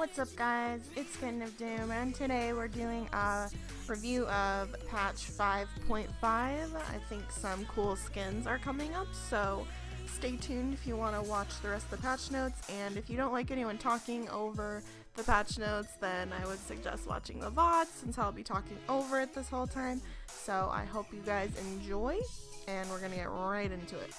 What's up guys, it's Kuang of Doom, and today we're doing a review of patch 5.5. I think some cool skins are coming up, so stay tuned if you want to watch the rest of the patch notes, and if you don't like anyone talking over the patch notes, then I would suggest watching the VOD since I'll be talking over it this whole time. So I hope you guys enjoy, and we're gonna get right into it.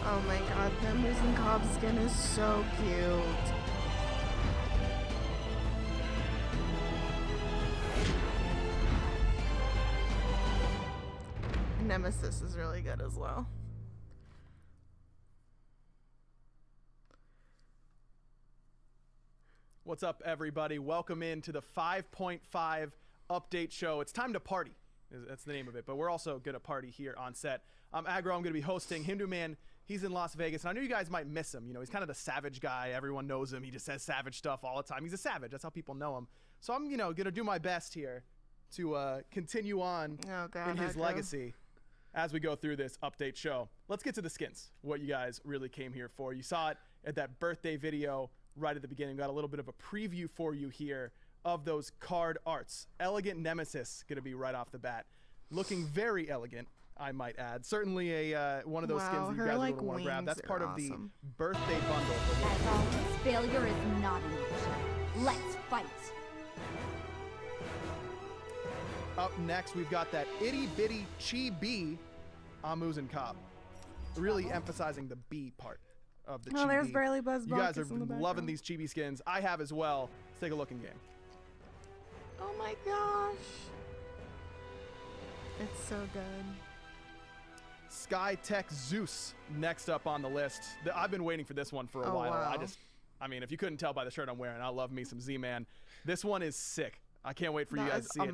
Oh my god, the Amazing Cobb skin is so cute. Nemesis is really good as well. What's up, everybody? Welcome in to the 5.5 update show. It's time to party. That's the name of it, but we're also gonna party here on set. I'm Aggro. I'm gonna be hosting Hindu Man. He's in Las Vegas, and I know you guys might miss him. You know, he's kind of the savage guy. Everyone knows him. He just says savage stuff all the time. He's a savage. That's how people know him. So I'm, gonna do my best here to continue on in his legacy as we go through this update show. Let's get to the skins, what you guys really came here for. You saw it at that birthday video right at the beginning. Got a little bit of a preview for you here of those card arts. Elegant Nemesis gonna be right off the bat. Looking very elegant, I might add. Certainly a one of those skins that you guys are gonna want to grab. That's part of the birthday bundle. As always, failure is not an option. Let's fight. Up next, we've got that itty bitty chibi Amazing Cobb. Really emphasizing the B part of the chibi. Oh, there's barely Buzz. You guys are loving these chibi skins. I have as well. Let's take a look in game. Oh my gosh. It's so good. Skytech Zeus next up on the list. I've been waiting for this one for a while. Wow. I mean, if you couldn't tell by the shirt I'm wearing, I love me some Z-Man. This one is sick. I can't wait for you guys to see it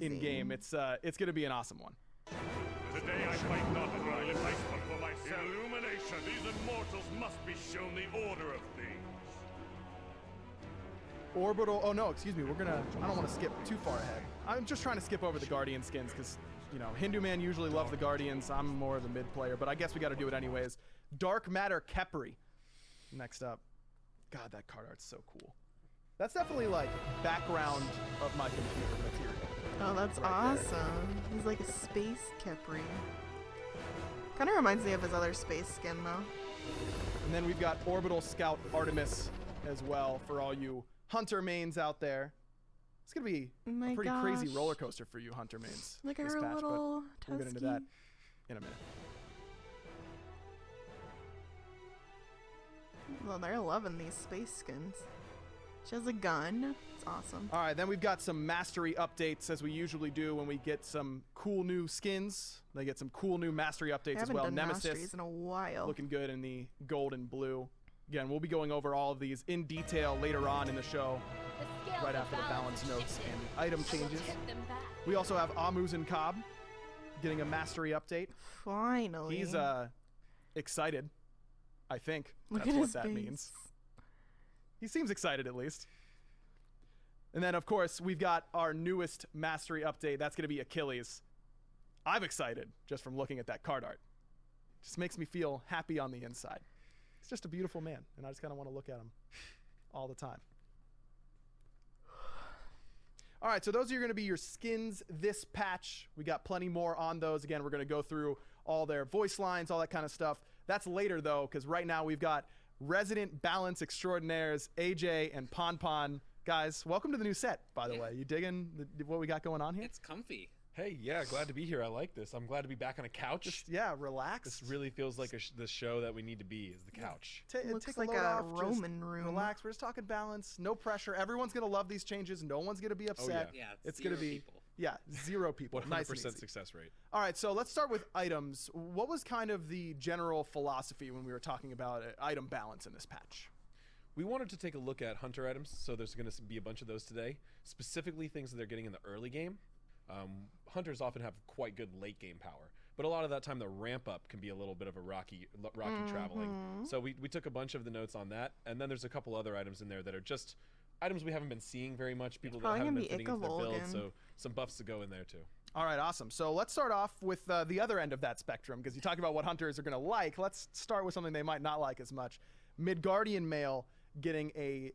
in game. It's gonna be an awesome one. Today I fight not for I live but for myself. Illumination. These immortals must be shown the order of things. Orbital. Oh no, excuse me. I don't want to skip too far ahead. I'm just trying to skip over the Guardian skins because, you know, Hindu Man usually loves the Guardians. I'm more of the mid player, but I guess we got to do it anyways. Dark Matter Kepri next up. God, that card art's so cool. That's definitely like background of my computer material. Oh, that's awesome. He's like a space Kepri. Kind of reminds me of his other space skin though. And then we've got Orbital Scout Artemis as well for all you Hunter mains out there. It's gonna be a pretty crazy roller coaster for you Hunter mains. Look at this her patch, little but we'll get into that in a minute. Well, they're loving these space skins. She has a gun. It's awesome. All right, then we've got some mastery updates as we usually do when we get some cool new skins. They get some cool new mastery updates as well. Done Nemesis masteries in a while. looking good in the gold and blue. Again, we'll be going over all of these in detail later on in the show, right after the balance notes and the item changes. We also have Amazing Cobb getting a mastery update. Finally. He's excited, I think. Look That's at what his that face. means. He seems excited at least. And then, of course, we've got our newest mastery update. That's going to be Achilles. I'm excited just from looking at that card art. Just makes me feel happy on the inside. He's just a beautiful man, and I just kind of want to look at him all the time. All right, so those are going to be your skins this patch. We got plenty more on those. Again, we're going to go through all their voice lines, all that kind of stuff. That's later, though, because right now we've got Resident Balance Extraordinaires, AJ and Pon. Guys, welcome to the new set, by the way. You digging what we got going on here? It's comfy. Hey, yeah, glad to be here. I like this. I'm glad to be back on a couch. Just, yeah, relax. This really feels like the show that we need to be, is the couch. Looks take like load a off, Roman room. Relax. We're just talking balance. No pressure. Everyone's going to love these changes. No one's going to be upset. Yeah, it's going to be people. Yeah, 0 people. 100% Nice and easy. success rate. All right, so let's start with items. What was kind of the general philosophy when we were talking about item balance in this patch? We wanted to take a look at hunter items, so there's going to be a bunch of those today, specifically things that they're getting in the early game. Hunters often have quite good late game power, but a lot of that time the ramp up can be a little bit of a rocky traveling. So we took a bunch of the notes on that, and then there's a couple other items in there that are just items we haven't been seeing very much. People that haven't been fitting into their build. So some buffs to go in there too. All right, awesome. So let's start off with the other end of that spectrum, because you talk about what hunters are going to like. Let's start with something they might not like as much. Midgardian male getting a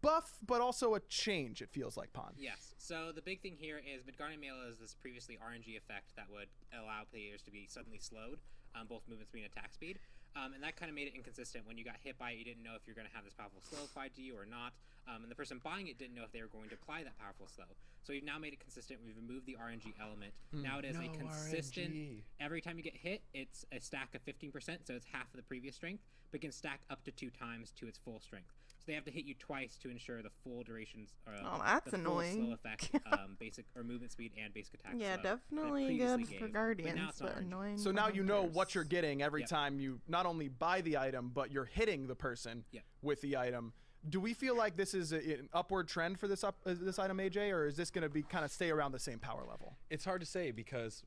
buff, but also a change, it feels like, Pon. Yes. So the big thing here is Midgardian Mail is this previously RNG effect that would allow players to be suddenly slowed, both movement speed and attack speed. And that kind of made it inconsistent. When you got hit by it, you didn't know if you're going to have this powerful slow applied to you or not. And the person buying it didn't know if they were going to apply that powerful slow. So we've now made it consistent. We've removed the RNG element. Now it is a consistent. RNG. Every time you get hit, it's a stack of 15%, so it's half of the previous strength, but can stack up to 2 times to its full strength. So they have to hit you twice to ensure the full durations. Oh, that's the full annoying. slow effect, basic or movement speed and basic attack. Yeah, slow that it definitely good previously for gave. Guardians, now it's but not RNG. annoying. So for now you know hunters. what you're getting every Yep. time you not only buy the item, but you're hitting the person Yep. with the item. Do we feel like this is an upward trend for this this item, AJ, or is this going to be kind of stay around the same power level? It's hard to say because,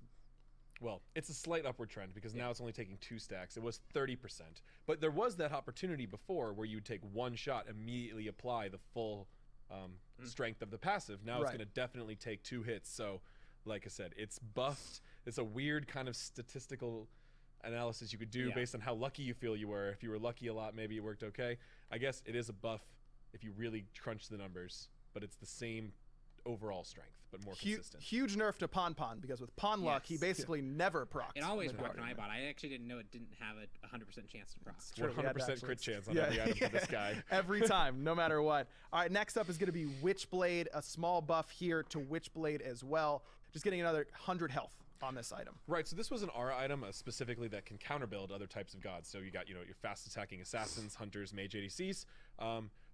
well, it's a slight upward trend because now it's only taking 2 stacks. It was 30%. But there was that opportunity before where you would take 1 shot, immediately apply the full strength of the passive. Now it's Right. going to definitely take 2 hits. So, like I said, it's buffed. It's a weird kind of statistical analysis you could do Yeah. based on how lucky you feel you were. If you were lucky a lot, maybe it worked okay. I guess it is a buff if you really crunch the numbers, but it's the same overall strength, but more consistent. Huge nerf to Pon Pon, because with Pon Luck, he Yes. basically never procs. It always Midgardian proc when I male. bought it. I actually didn't know it didn't have a 100% chance to proc. True, we had to 100% actually- crit chance on Yeah. every item for this guy. Every time, no matter what. All right, next up is going to be Witchblade, a small buff here to Witchblade as well. Just getting another 100 health on this item. Right, so this was an aura item specifically that can counterbuild other types of gods. So you got, your fast attacking assassins, hunters, mage ADCs.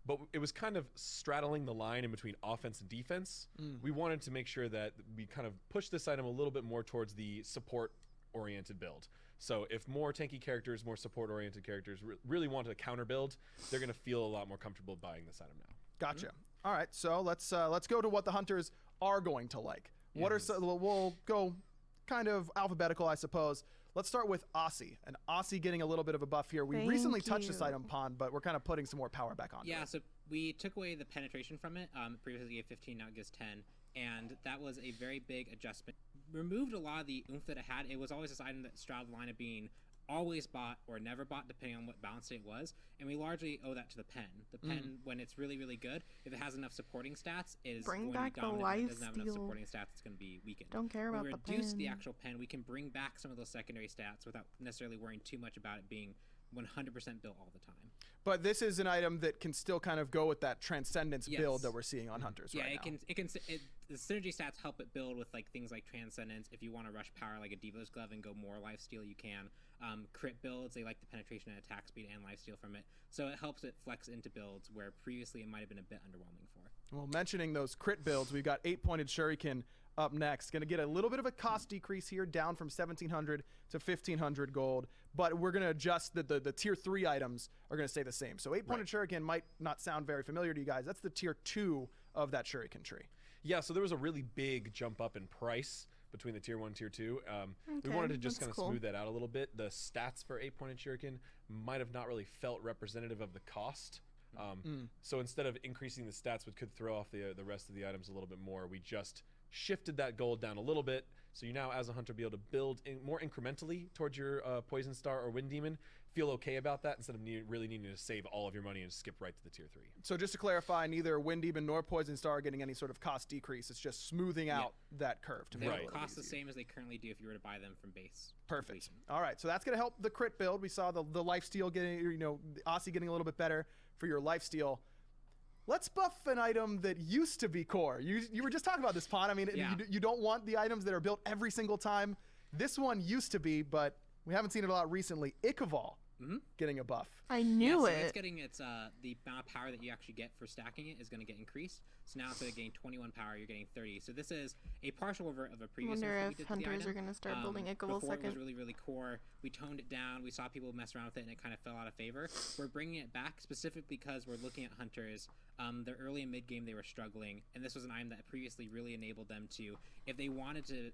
But it was kind of straddling the line in between offense and defense. We wanted to make sure that we kind of push this item a little bit more towards the support-oriented build. So if more tanky characters, more support-oriented characters really want to counter build, they're going to feel a lot more comfortable buying this item now. Gotcha. All right, so let's go to what the hunters are going to like. What are we'll go kind of alphabetical, I suppose. Let's start with Aussie, and Aussie getting a little bit of a buff here. We Thank recently touched this you. item, Pon, but we're kind of putting some more power back on. Yeah, so we took away the penetration from it. Previously it gave 15, now it gives 10. And that was a very big adjustment. Removed a lot of the oomph that it had. It was always this item that straddled the line of being always bought or never bought, depending on what balance state it was. And we largely owe that to the pen. The pen, when it's really, really good, if it has enough supporting stats, it is Bring going back to the be dominant. If it doesn't have enough lifesteal. supporting stats, it's going to be weakened. Don't care about when we the reduce the pen. actual pen, we can bring back some of those secondary stats without necessarily worrying too much about it being 100% built all the time. But this is an item that can still kind of go with that transcendence build Yes. that we're seeing on hunters right now. The synergy stats help it build with like things like transcendence. If you want to rush power like a Diva's Glove and go more lifesteal, you can. Crit builds, they like the penetration and attack speed and lifesteal from it. So it helps it flex into builds where previously it might have been a bit underwhelming for. Well, mentioning those crit builds, we've got 8-pointed Shuriken up next. Going to get a little bit of a cost decrease here, down from 1,700 to 1,500 gold. But we're going to adjust the tier 3 items are going to stay the same. So 8-pointed Shuriken might not sound very familiar to you guys. That's the tier 2 of that Shuriken tree. Yeah, so there was a really big jump up in price between the tier 1 and tier 2. We Okay, wanted to just that's kind of cool. smooth that out a little bit. The stats for 8-pointed Shuriken might have not really felt representative of the cost. So instead of increasing the stats, which could throw off the rest of the items a little bit more, we just shifted that gold down a little bit. So you now, as a hunter, be able to build more incrementally towards your Poison Star or Wind Demon. Feel okay about that instead of really needing to save all of your money and skip right to the tier 3. So just to clarify, neither Wind Demon nor Poison Star are getting any sort of cost decrease. It's just smoothing out that curve to They make it a will little cost the easier. same as they currently do if you were to buy them from base. Perfect. completion. All right, so that's going to help the crit build. We saw the lifesteal getting, the Aussie getting a little bit better for your lifesteal. Let's buff an item that used to be core. You were just talking about this, Pon. I mean, Yeah. you don't want the items that are built every single time. This one used to be, but we haven't seen it a lot recently. Ikaval getting a buff. I knew So it. it's getting the amount of power that you actually get for stacking it is going to get increased. So now instead of getting 21 power, you're getting 30. So this is a partial revert of a previous. Wonder nerf that we if did to the hunters item. are gonna start building Ikaval Before it was second. really, really core. We toned it down. We saw people mess around with it, and it kind of fell out of favor. We're bringing it back specifically because we're looking at hunters. Their early and mid game they were struggling, and this was an item that previously really enabled them to, if they wanted to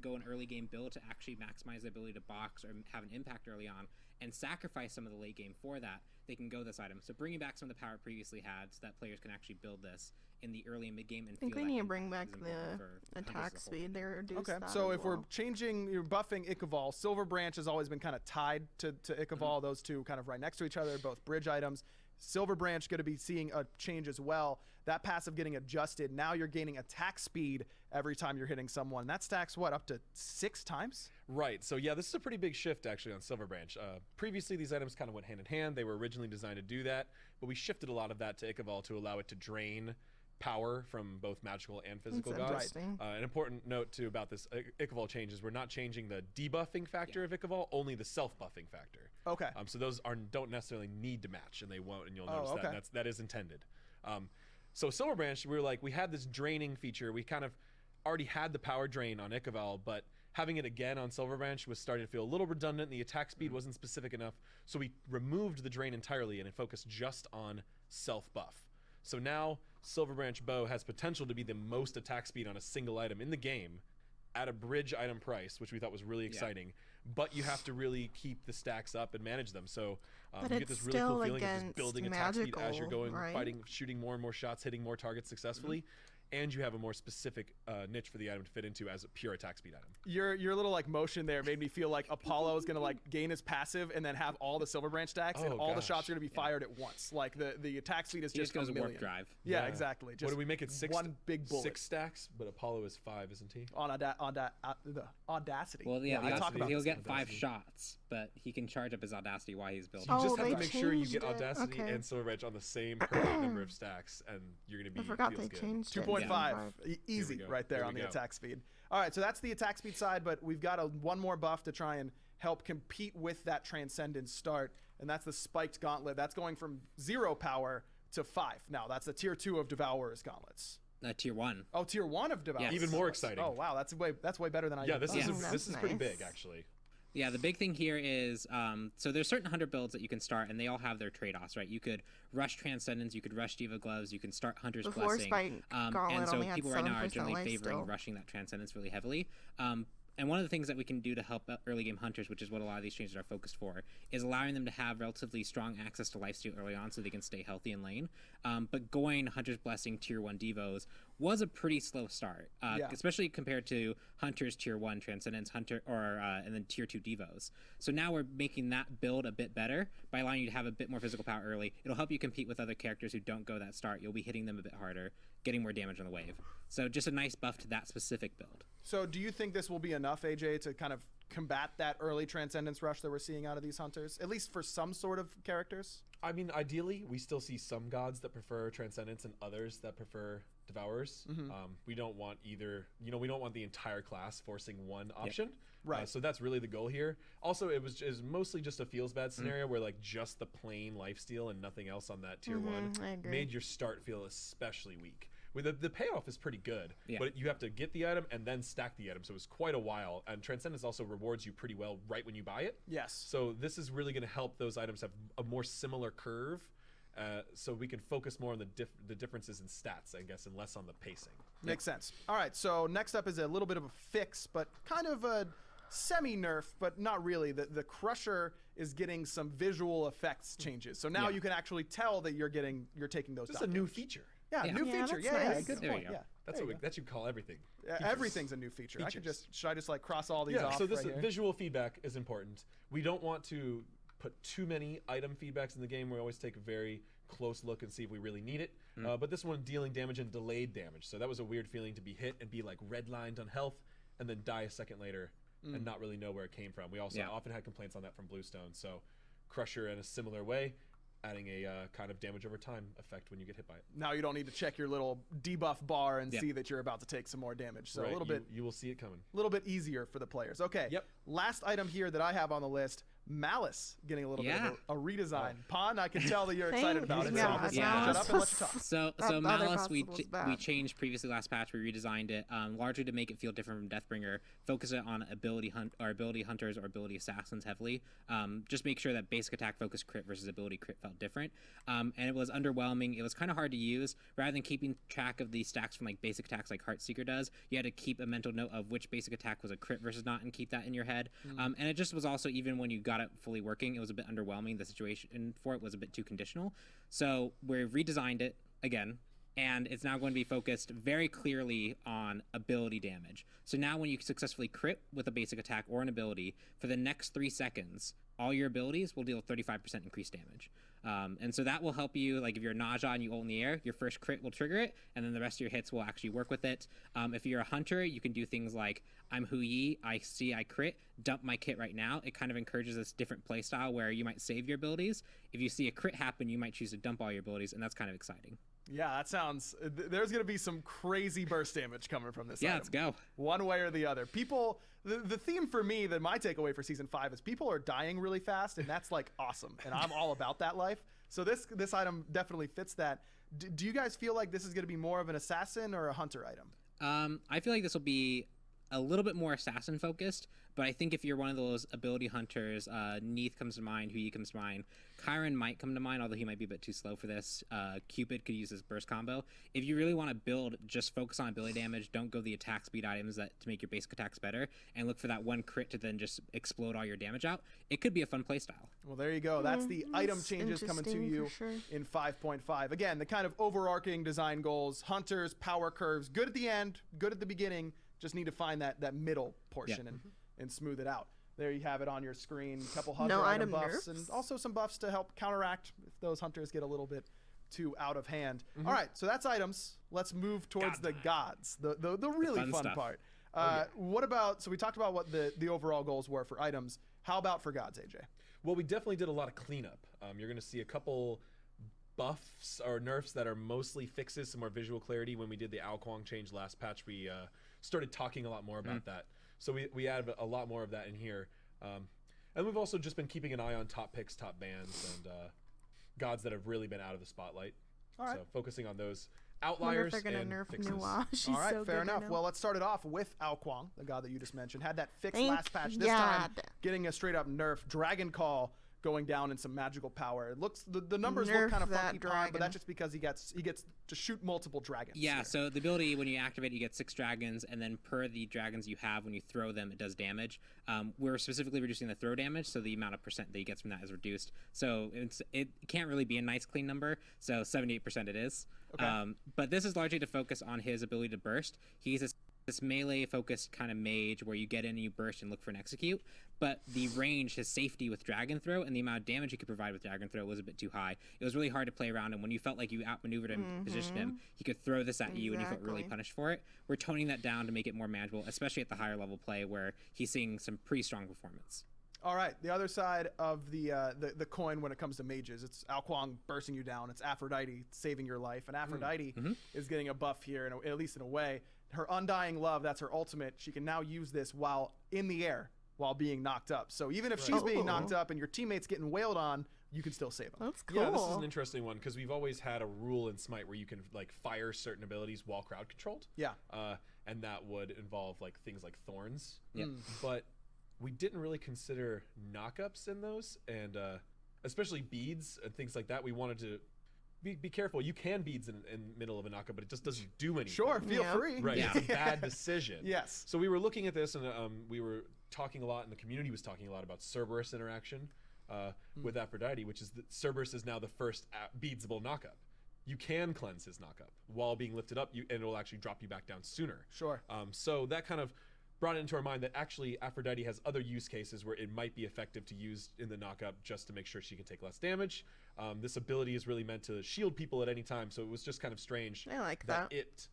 go an early game build to actually maximize the ability to box or have an impact early on, and sacrifice some of the late game for that, they can go this item. So bringing back some of the power it previously had, so that players can actually build this in the early and mid game. And I think feel we that need to impact bring back is important the for Hunters attack as a whole. speed. They reduced Okay, that so as if we're well. changing, you're buffing Ichaival, Silver Branch has always been kind of tied to Ichaival. Those two kind of right next to each other, both bridge items. Silver Branch going to be seeing a change as well. That passive getting adjusted. Now you're gaining attack speed every time you're hitting someone. That stacks what, up to 6 times? Right. So yeah, this is a pretty big shift actually on Silver Branch. Previously, these items kind of went hand in hand. They were originally designed to do that, but we shifted a lot of that to Ichaival to allow it to drain power from both magical and physical That's gods. interesting. An important note too about this Ichaival change is we're not changing the debuffing factor of Ichaival, only the self-buffing factor. Okay. So those don't necessarily need to match, and they won't, and you'll notice that. okay. And that is intended. So Silver Branch, we were like, we had this draining feature. We kind of already had the power drain on Ichaival, but having it again on Silver Branch was starting to feel a little redundant. The attack speed wasn't specific enough, so we removed the drain entirely and it focused just on self-buff. So now Silver Branch Bow has potential to be the most attack speed on a single item in the game at a bridge item price, which we thought was really exciting. But you have to really keep the stacks up and manage them. So But you get it's this really cool still feeling of just against building attack speed as you're magical, going, right? fighting, shooting more and more shots, hitting more targets successfully. And you have a more specific niche for the item to fit into as a pure attack speed item. Your little like motion there made me feel like Apollo is gonna like gain his passive and then have all the Silver Branch stacks and Oh, all the gosh. shots are gonna be fired at once. Like the attack speed is He just just goes a warp million. drive. Yeah, exactly. Just What do we make it? 6? one big bullet 6 stacks, but Apollo is 5, isn't he? on the audacity. Well, yeah, I talk Audacity. about he'll this. get 5 Audacity. shots, but he can charge up his audacity while he's building. You Oh, just have they to make sure you get changed it. Audacity Okay. and Silver Branch on the same perfect number of stacks, and you're gonna be. I forgot feels they good. changed it. 2.5, Yeah. easy go. right there Here on we the go. attack speed. All right, so that's the attack speed side, but we've got one more buff to try and help compete with that Transcendence start, and that's the Spiked Gauntlet. That's going from 0 power to 5. Now, that's the tier 2 of Devourer's Gauntlets. Tier 1. Oh, tier 1 of Devourer's Yes. Even more Gauntlets. exciting. Oh, wow, that's way better than I Yeah, this thought. is Yeah. this is That's pretty nice. big actually. Yeah, the big thing here is, so there's certain hunter builds that you can start, and they all have their trade-offs, right? You could rush Transcendence, you could rush Diva Gloves, you can start Hunter's Before Blessing. Spike Gauntlet And so only had people right now are 7% generally life favoring still. rushing that Transcendence really heavily. And one of the things that we can do to help early game hunters, which is what a lot of these changes are focused for, is allowing them to have relatively strong access to lifesteal early on so they can stay healthy in lane. But going Hunter's Blessing tier 1 Devos was a pretty slow start, Yeah. especially compared to Hunter's tier 1 Transcendence, and then tier 2 Devos. So now we're making that build a bit better by allowing you to have a bit more physical power early. It'll help you compete with other characters who don't go that start. You'll be hitting them a bit harder, getting more damage on the wave. So just a nice buff to that specific build. So do you think this will be enough, AJ, to kind of combat that early Transcendence rush that we're seeing out of these hunters, at least for some sort of characters? I mean, ideally, we still see some gods that prefer Transcendence and others that prefer Devourers. We don't want either, we don't want the entire class forcing one option. Right. So that's really the goal here. Also, it was mostly just a feels bad scenario where like just the plain lifesteal and nothing else on that tier 1 I agree. made your start feel especially weak. With the payoff is pretty good, Yeah. but you have to get the item and then stack the item, so it's quite a while. And Transcendence also rewards you pretty well right when you buy it. Yes. So this is really going to help those items have a more similar curve, so we can focus more on the differences in stats, I guess, and less on the pacing. Makes sense. All right, so next up is a little bit of a fix, but kind of a semi-nerf, but not really. The Crusher is getting some visual effects changes. So now Yeah. you can actually tell that you're taking those This is down a new damage. feature. Yeah, Yeah. new Yeah, feature. that's Yeah, nice. good There you point. go. Yeah. That's there what you go. that you call everything. Everything's a new feature. I could Features. should I just like cross all these Yeah. off So this right here? visual feedback is important. We don't want to put too many item feedbacks in the game. We always take a very close look and see if we really need it. But this one dealing damage and delayed damage. So that was a weird feeling to be hit and be like redlined on health and then die a second later and not really know where it came from. We also Yeah. often had complaints on that from Bluestone. So Crusher in a similar way, adding a kind of damage over time effect when you get hit by it. Now you don't need to check your little debuff bar and Yeah. see that you're about to take some more damage. So Right, a little you will see it coming. easier for the players. Okay. Yep. Last item here that I have on the list, Malice getting a little bit of a redesign. Pon, I can tell that you're excited about it. So I'm just Yeah. gonna shut up and let you talk. So That other Malice, we possible was bad. we changed previously last patch. We redesigned it largely to make it feel different from Deathbringer. Focus it on ability hunters or ability assassins heavily. Just make sure that basic attack focus crit versus ability crit felt different. And it was underwhelming. It was kind of hard to use. Rather than keeping track of the stacks from like basic attacks like Heartseeker does, you had to keep a mental note of which basic attack was a crit versus not and keep that in your head. And it just was also, even when you got got it fully working, it was a bit underwhelming. The situation for it was a bit too conditional. So we've redesigned it again, and it's now going to be focused very clearly on ability damage. So now when you successfully crit with a basic attack or an ability, for the next 3 seconds, all your abilities will deal 35% increased damage. And so that will help you, like if you're Naja and you ult in the air, your first crit will trigger it, and then the rest of your hits will actually work with it. If you're a hunter, you can do things like, I'm Hu Yi, I crit, dump my kit right now. It kind of encourages this different playstyle where you might save your abilities. If you see a crit happen, you might choose to dump all your abilities, and that's kind of exciting. Yeah, that sounds. There's going to be some crazy burst damage coming from this. Yeah, item. let's go. One way or the other. People, the theme for me, that my takeaway for season 5 is people are dying really fast, and that's like awesome. And I'm all about that life. So this item definitely fits that. Do you guys feel like this is going to be more of an assassin or a hunter item? I feel like this will be a little bit more assassin focused, but I think if you're one of those ability hunters, Neith comes to mind, Hu Yi comes to mind, Chiron might come to mind, although he might be a bit too slow for this. Cupid could use his burst combo. If you really want to build, just focus on ability damage, don't go the attack speed items to make your basic attacks better, and look for that one crit to then just explode all your damage out. It could be a fun playstyle. Well, there you go. That's the item changes coming to you in 5.5. Again, the kind of overarching design goals: hunters, power curves, good at the end, good at the beginning. Just need to find that middle portion and smooth it out. There you have it on your screen. A couple hunter item buffs and also some buffs to help counteract if those hunters get a little bit too out of hand. All right, so that's items. Let's move towards the gods, the really fun part. What about, so we talked about what the overall goals were for items. How about for gods, AJ? Well, we definitely did a lot of cleanup. You're going to see a couple buffs or nerfs that are mostly fixes, some more visual clarity. When we did the Kuang change last patch, we started talking a lot more about that. So we added a lot more of that in here. And we've also just been keeping an eye on top picks, top bans, and gods that have really been out of the spotlight. All right. So focusing on those I wonder outliers if they're and gonna nerf fixes. Nuwa. She's All right, so fair good enough. right now. Well, let's start it off with Kuang, the god that you just mentioned. Had that fix Thank last patch. This God. time, getting a straight up nerf. Dragon Call going down in some magical power. It looks the numbers Nerf look kind of that funky, but dragon. that's just because he gets to shoot multiple dragons. Yeah, here. so the ability, when you activate, you get 6 dragons, and then per the dragons you have, when you throw them, it does damage. We're specifically reducing the throw damage, so the amount of percent that he gets from that is reduced. So it can't really be a nice clean number, so 78% it is. Okay. But this is largely to focus on his ability to burst. He's this melee-focused kind of mage where you get in and you burst and look for an execute, but the range, his safety with Dragon Throw, and the amount of damage he could provide with Dragon Throw was a bit too high. It was really hard to play around, and when you felt like you outmaneuvered him, positioned him, he could throw this at you and you felt really punished for it. We're toning that down to make it more manageable, especially at the higher level play where he's seeing some pretty strong performance. All right, the other side of the coin when it comes to mages, it's Kuang bursting you down. It's Aphrodite saving your life, and Aphrodite is getting a buff here, at least in a way. Her Undying Love, that's her ultimate. She can now use this while in the air, while being knocked up. So even if she's being knocked up and your teammate's getting wailed on, you can still save them. That's cool. Yeah, this is an interesting one because we've always had a rule in Smite where you can like fire certain abilities while crowd controlled. Yeah. And that would involve like things like thorns. Yeah. But we didn't really consider knockups in those, and especially beads and things like that. We wanted to be careful. You can beads in middle of a knockup, but it just doesn't do anything. Sure, feel free. Right, Yeah. it's a bad decision. Yes. So we were looking at this, and we were talking a lot, and the community was talking a lot about Cerberus interaction with Aphrodite, which is that Cerberus is now the first beadsable knockup. You can cleanse his knockup while being lifted up, and it will actually drop you back down sooner. Sure. So that kind of brought it into our mind that actually Aphrodite has other use cases where it might be effective to use in the knockup just to make sure she can take less damage. This ability is really meant to shield people at any time, so it was just kind of strange I like that. it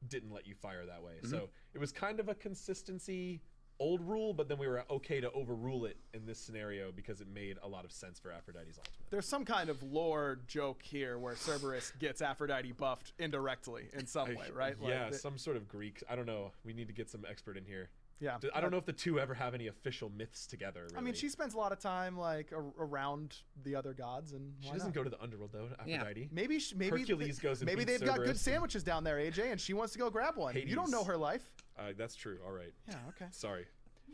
didn't let you fire that way. So it was kind of a consistency old rule, but then we were okay to overrule it in this scenario because it made a lot of sense for Aphrodite's ultimate. There's some kind of lore joke here where Cerberus gets Aphrodite buffed indirectly in some way, right? Yeah, Like some sort of Greek. I don't know. We need to get some expert in here. Yeah. I don't know if the two ever have any official myths together. Really. I mean, she spends a lot of time like around the other gods, and She why doesn't not? go to the underworld though. Aphrodite. Maybe Hercules goes and maybe beats they've got good Cerberus sandwiches down there, AJ, and she wants to go grab one. You don't Hades. know her life. That's true. All right. Yeah. Okay. Sorry.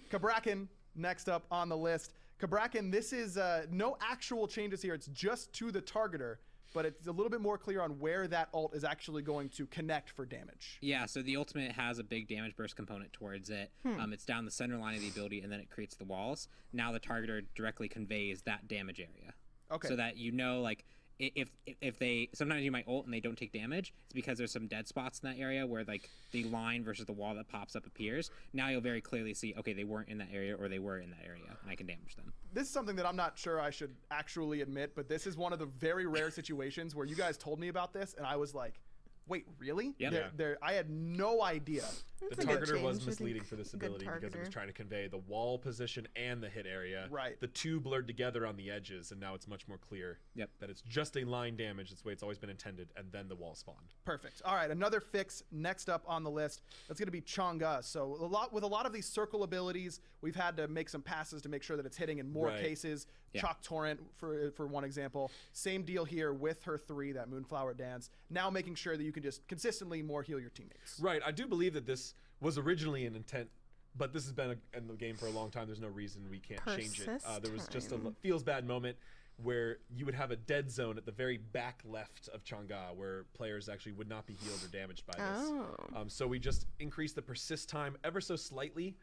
Cabrakan next up on the list. Cabrakan, this is no actual changes here. It's just to the targeter. but it's a little bit more clear on where that ult is actually going to connect for damage. Yeah, so the ultimate has a big damage burst component towards it. It's down the center line of the ability, and then it creates the walls. Now the targeter directly conveys that damage area. Okay. So that you know, like, if they sometimes you might ult and they don't take damage, it's because there's some dead spots in that area where like the line versus the wall that pops up appears. Now you'll very clearly see, okay, they weren't in that area or they were in that area, and I can damage them. This is something that I'm not sure I should actually admit, but this is one of the very rare situations where you guys told me about this, and I was like, wait, really? Yeah. I had no idea. The That's a good targeter was change. I misleading think for this good ability because it was targeter. trying to convey the wall position and the hit area. Right. The two blurred together on the edges, and now it's much more clear that it's just a line damage. That's the way it's always been intended, and then the wall spawned. Perfect. All right, another fix next up on the list. That's going to be Chang'e. So with a lot of these circle abilities, we've had to make some passes to make sure that it's hitting in more Right. cases. Yeah. Chalk Torrent, for one example. Same deal here with her 3, that Moonflower Dance. Now making sure that you can just consistently more heal your teammates. Right. I do believe that this was originally an intent, but this has been in the game for a long time. There's no reason we can't change it. There was just a time. feels bad moment where you would have a dead zone at the very back left of Chang'e where players actually would not be healed or damaged by this. Oh. So we just increased the persist time ever so slightly.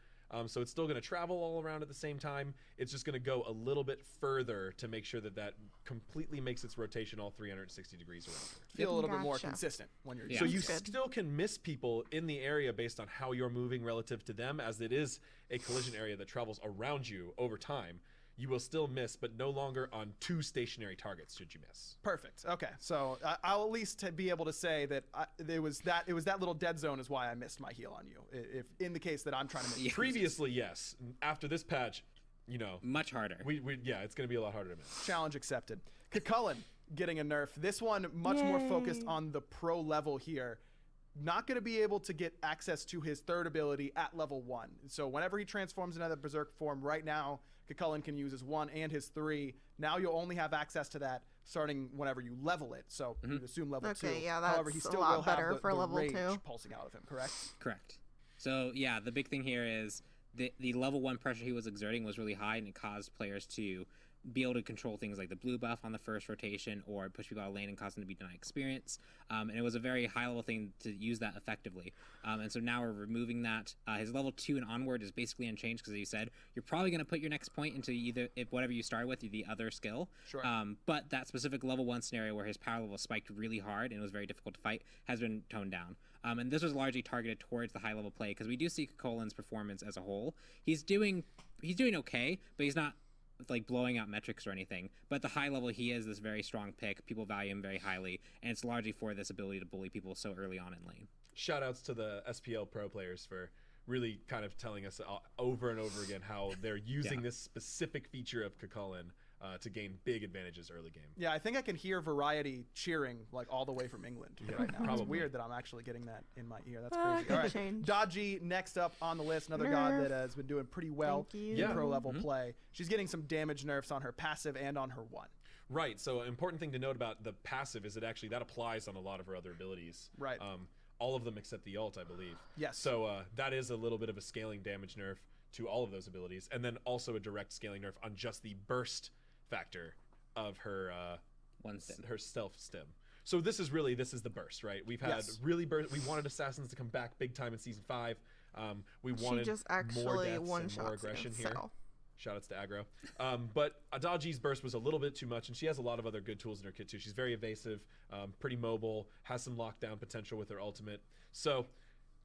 So it's still going to travel all around at the same time. It's just going to go a little bit further to make sure that that completely makes its rotation all 360 degrees around. Feel a little bit more Gotcha. consistent when you're Yeah. So using you it. Good. still can miss people in the area based on how you're moving relative to them, as it is a collision area that travels around you over time. You will still miss, but no longer on 2 stationary targets should you miss. Perfect. Okay, so I'll at least be able to say that it was that little dead zone is why I missed my heal on you. If in the case that I'm trying to make Yeah. Previously, yes. After this patch, you know, Much harder. yeah, it's going to be a lot harder to miss. challenge accepted. Kukulkan getting a nerf. This one much more focused Yay. on the pro level here. Not going to be able to get access to his 3rd ability at level 1. So whenever he transforms into the Berserk form, right now Kukulkan can use his 1 and his 3. Now you'll only have access to that starting whenever you level it. So you'd assume level 2. Okay, yeah, However, he that's a still lot will better have for the level rage 2. pulsing out of him, correct? Correct. So yeah, the big thing here is the level 1 pressure he was exerting was really high, and it caused players to be able to control things like the blue buff on the first rotation or push people out of lane and cause them to be denied experience. And it was a very high level thing to use that effectively. And so now we're removing that. His level 2 and onward is basically unchanged because, as you said, you're probably going to put your next point into either whatever you start with, the other skill. Sure. But that specific level 1 scenario where his power level spiked really hard and it was very difficult to fight has been toned down. And this was largely targeted towards the high level play because we do see Kukulkan's performance as a whole. He's doing okay, but he's not like blowing out metrics or anything, but the high level he is this very strong pick. People value him very highly, and it's largely for this ability to bully people so early on in lane. Shout outs to the SPL pro players for really kind of telling us over and over again how they're using this specific feature of Kukulkan to gain big advantages early game. Yeah, I think I can hear Variety cheering like all the way from England right now. It's probably. weird that I'm actually getting that in my ear. That's Ah, crazy. good All right, change. Dodgy next up on the list. Another god Nerf. that has been doing pretty well Thank you. in Yeah. pro level play. She's getting some damage nerfs on her passive and on her 1. Right. So an important thing to note about the passive is that applies on a lot of her other abilities. Right. All of them except the ult, I believe. Yes. So that is a little bit of a scaling damage nerf to all of those abilities, and then also a direct scaling nerf on just the burst factor of her One stim. her stealth stim. So this is the burst, right? We've had Yes. really burst. We wanted assassins to come back big time in season 5. We She wanted just more actually deaths one and more shots aggression here. himself. Shoutouts to aggro. But Adagi's burst was a little bit too much, and she has a lot of other good tools in her kit too. She's very evasive, pretty mobile, has some lockdown potential with her ultimate. So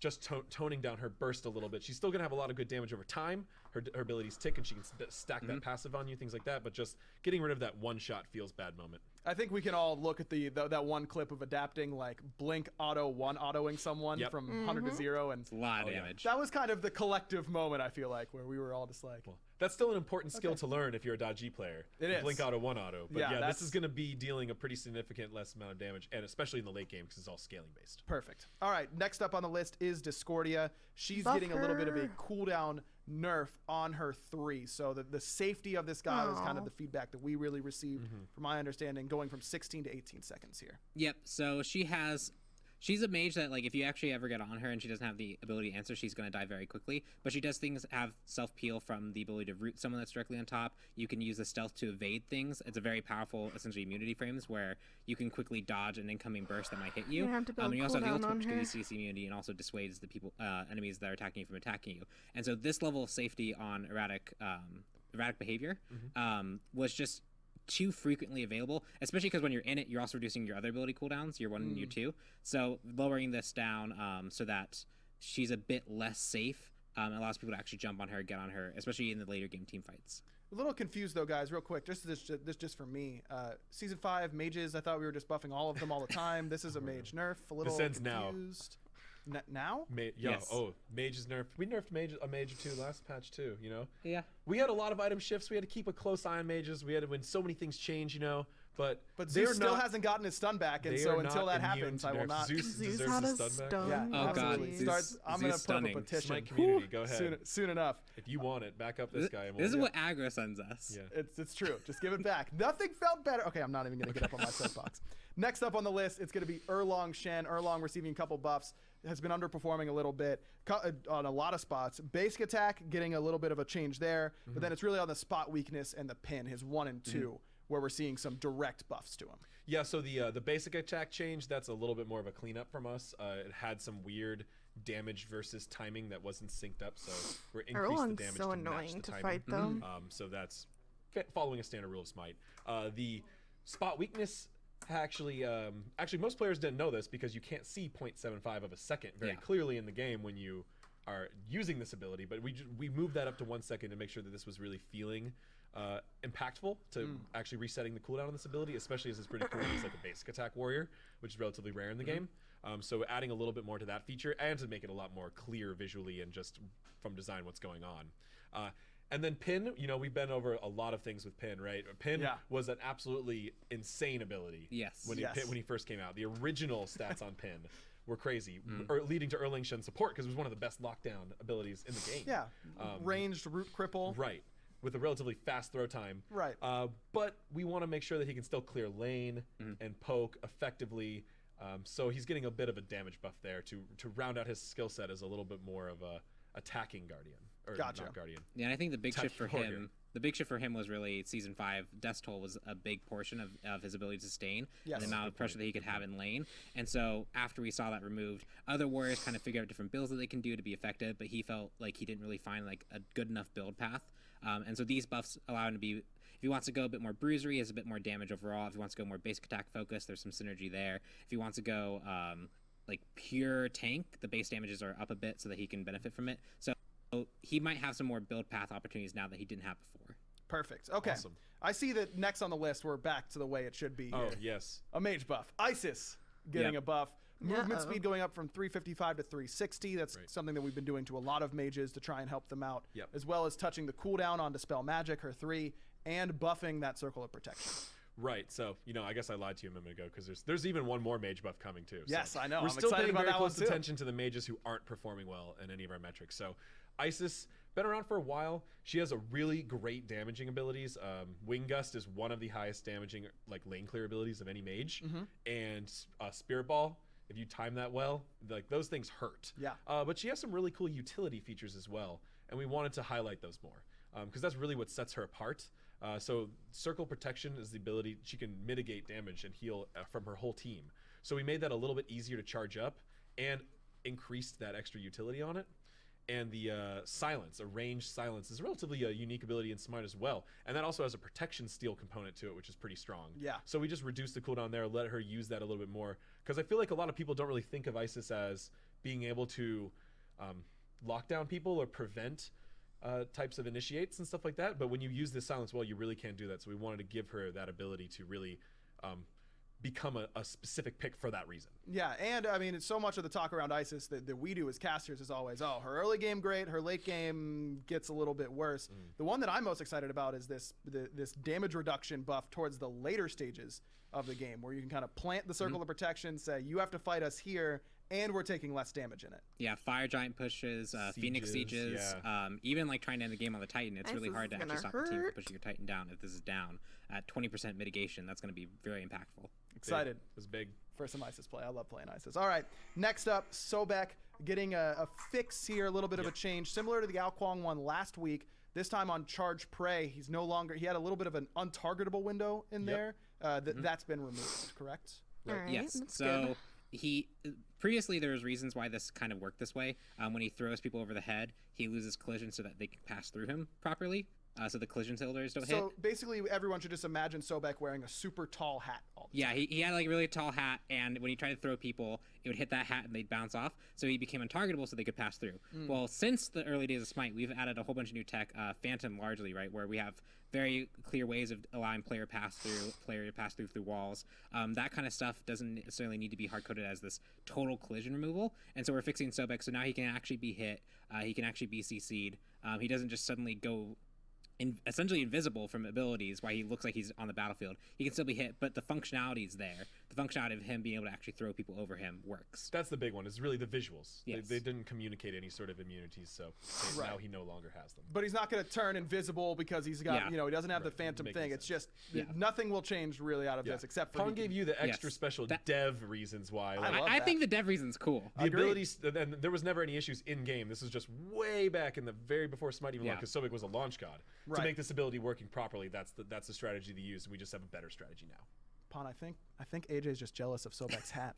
just toning down her burst a little bit. She's still going to have a lot of good damage over time. Her abilities tick, and she can stack that passive on you, things like that. But just getting rid of that one-shot feels bad moment. I think we can all look at that one clip of adapting like Blink auto autoing someone Yep. from 100 to 0, and It's a lot of yeah. damage. that was kind of the collective moment, I feel like, where we were all just like, Well, that's still an important skill to learn if you're a Dodgy player. It is. Blink auto, one auto. But Yeah, yeah, that's- this is going to be dealing a pretty significant less amount of damage, and especially in the late game because it's all scaling based. perfect. All right, next up on the list is Discordia. She's Buff getting a little bit of a her. cooldown nerf on her 3. So the safety of this god is kind of Aw. the feedback that we really received, from my understanding, going from 16 to 18 seconds here. Yep. So she She's a mage that, like, if you actually ever get on her and she doesn't have the ability to answer, she's going to die very quickly. But she does things have self-peel from the ability to root someone that's directly on top. You can use the stealth to evade things. It's a very powerful, essentially, immunity frames where you can quickly dodge an incoming burst that might hit you. You have to build And you also have the cooldown ultimate, on which her. gives you CC immunity and also dissuades the enemies that are attacking you from attacking you. And so this level of safety on erratic behavior was just too frequently available, especially because when you're in it, you're also reducing your other ability cooldowns, your 1 and your 2. So lowering this down so that she's a bit less safe allows people to actually jump on her, get on her, especially in the later game team fights. A little confused though, guys. Real quick, this just for me. Season 5 mages. I thought we were just buffing all of them all the time. This is a mage nerf. A little ends now. confused. Now? Yes. Oh, mage is nerfed. We nerfed a mage or two last patch too. You know. Yeah. We had a lot of item shifts. We had to keep a close eye on mages. We had to when so many things change. You know. But Zeus still hasn't gotten his stun back, and so until that happens, I will not. Zeus Zeus deserves had a a stun back. stun. Yeah, Oh, God. absolutely. Zeus- I'm gonna Zeus put up stunning. a petition. Smite community, go ahead. Soon enough. If you want it, back up this guy. And This is we'll- what aggro sends us. Yeah. It's true. Just give it back. Nothing felt better. Okay, I'm not even gonna get up on my soapbox. Next up on the list, it's gonna be Erlong Shen. Erlong receiving a couple buffs. Has been underperforming a little bit on a lot of spots. Basic attack getting a little bit of a change there, but then it's really on the spot weakness and the pin, his 1 and 2, where we're seeing some direct buffs to him. Yeah, so the basic attack change, that's a little bit more of a cleanup from us. It had some weird damage versus timing that wasn't synced up, so we're increased the Erlong's damage so to match annoying the to timing. fight though. So that's following a standard rule of Smite. The spot weakness actually most players didn't know this because you can't see 0.75 of a second very clearly in the game when you are using this ability, but we moved that up to 1 second to make sure that this was really feeling impactful to actually resetting the cooldown on this ability, especially as it's pretty cool. It's like a basic attack warrior, which is relatively rare in the game. So adding a little bit more to that feature and to make it a lot more clear visually and just from design what's going on. And then Pin, you know, we've been over a lot of things with Pin, right? Pin was an absolutely insane ability. Yes. When he first came out, the original stats on Pin were crazy, leading to Erling Shen's support because it was one of the best lockdown abilities in the game. Yeah, ranged root cripple. Right, with a relatively fast throw time. Right. But we want to make sure that he can still clear lane and poke effectively. So he's getting a bit of a damage buff there to round out his skill set as a little bit more of a attacking guardian. Or Gotcha. not guardian. Yeah, and I think the big shift for Warrior. him, was really Season 5. Death Toll was a big portion of his ability to sustain Yes. and the amount of pressure that he could have in lane. And so after we saw that removed, other warriors kind of figured out different builds that they can do to be effective, but he felt like he didn't really find like a good enough build path. And so these buffs allow him to be, if he wants to go a bit more bruisery, he has a bit more damage overall. If he wants to go more basic attack focus, there's some synergy there. If he wants to go like pure tank, the base damages are up a bit so that he can benefit from it. So he might have some more build path opportunities now that he didn't have before. Perfect. Okay. Awesome. I see that next on the list, we're back to the way it should be here. Oh, yes. A mage buff. Isis getting Yep. a buff. Movement Uh-oh. speed going up from 355 to 360. That's Right. something that we've been doing to a lot of mages to try and help them out. Yep. As well as touching the cooldown on Dispel Magic, her 3, and buffing that Circle of Protection. Right. So, you know, I guess I lied to you a minute ago because there's even one more mage buff coming too. Yes, so I know. We're I'm still excited paying about very that close one, too. attention to the mages who aren't performing well in any of our metrics. So, Isis been around for a while. She has a really great damaging abilities. Wing Gust is one of the highest damaging like lane clear abilities of any mage, and Spirit Ball. If you time that well, like those things hurt. Yeah. But she has some really cool utility features as well, and we wanted to highlight those more because that's really what sets her apart. So Circle Protection is the ability she can mitigate damage and heal from her whole team. So we made that a little bit easier to charge up and increased that extra utility on it. And the silence, a ranged silence, is relatively a unique ability in Smite as well. And that also has a protection steal component to it, which is pretty strong. Yeah. So we just reduced the cooldown there, let her use that a little bit more. Because I feel like a lot of people don't really think of Isis as being able to lock down people or prevent types of initiates and stuff like that. But when you use this silence well, you really can do that. So we wanted to give her that ability to really become a specific pick for that reason. Yeah, and I mean, it's so much of the talk around Isis that we do as casters is always, oh, her early game great, her late game gets a little bit worse. The one that I'm most excited about is this damage reduction buff towards the later stages of the game, where you can kind of plant the Circle of Protection, say, you have to fight us here, and we're taking less damage in it. Yeah, Fire Giant pushes, Phoenix Sieges, even like trying to end the game on the Titan, it's really Isis hard to is actually gonna stop the team from hurt. pushing your Titan down if this is down at 20% mitigation. That's going to be very impactful. Excited. It was big. for some ISIS play. I love playing ISIS. All right, next up, Sobek getting a fix here, a little bit of a change, similar to the Kuang one last week. This time on Charge Prey, he's no longer, he had a little bit of an untargetable window in there. That's been removed, correct? All right, Yes. that's So good. he previously there was reasons why this kind of worked this way. When he throws people over the head, he loses collision so that they can pass through him properly. So the collision tilters don't hit. So basically, everyone should just imagine Sobek wearing a super tall hat all the time. Yeah, he had like a really tall hat, and when he tried to throw people, it would hit that hat and they'd bounce off. So he became untargetable so they could pass through. Well, since the early days of Smite, we've added a whole bunch of new tech, Phantom largely, right, where we have very clear ways of allowing player to pass through walls. That kind of stuff doesn't necessarily need to be hard coded as this total collision removal. And so we're fixing Sobek, so now he can actually be hit. He can actually be CC'd. He doesn't just suddenly go essentially invisible from abilities while he looks like he's on the battlefield. He can still be hit, but the functionality is there. The functionality of him being able to actually throw people over him works. That's the big one. Is really the visuals. Yes. They didn't communicate any sort of immunities, so now he no longer has them. But he's not going to turn invisible because he's got, he doesn't have the Phantom Makes thing. no It's sense. just, nothing will change really out of this except for Pong he can- gave you the extra Yes. special That- dev reasons why. I love I that. think the dev reason's cool. The Agreed. abilities, and there was never any issues in game. This was just way back in the very before Smite even launched, because Sobek was a launch god. Right. To make this ability working properly, that's the strategy they used, and we just have a better strategy now. Pon, I think AJ's just jealous of Sobek's hat.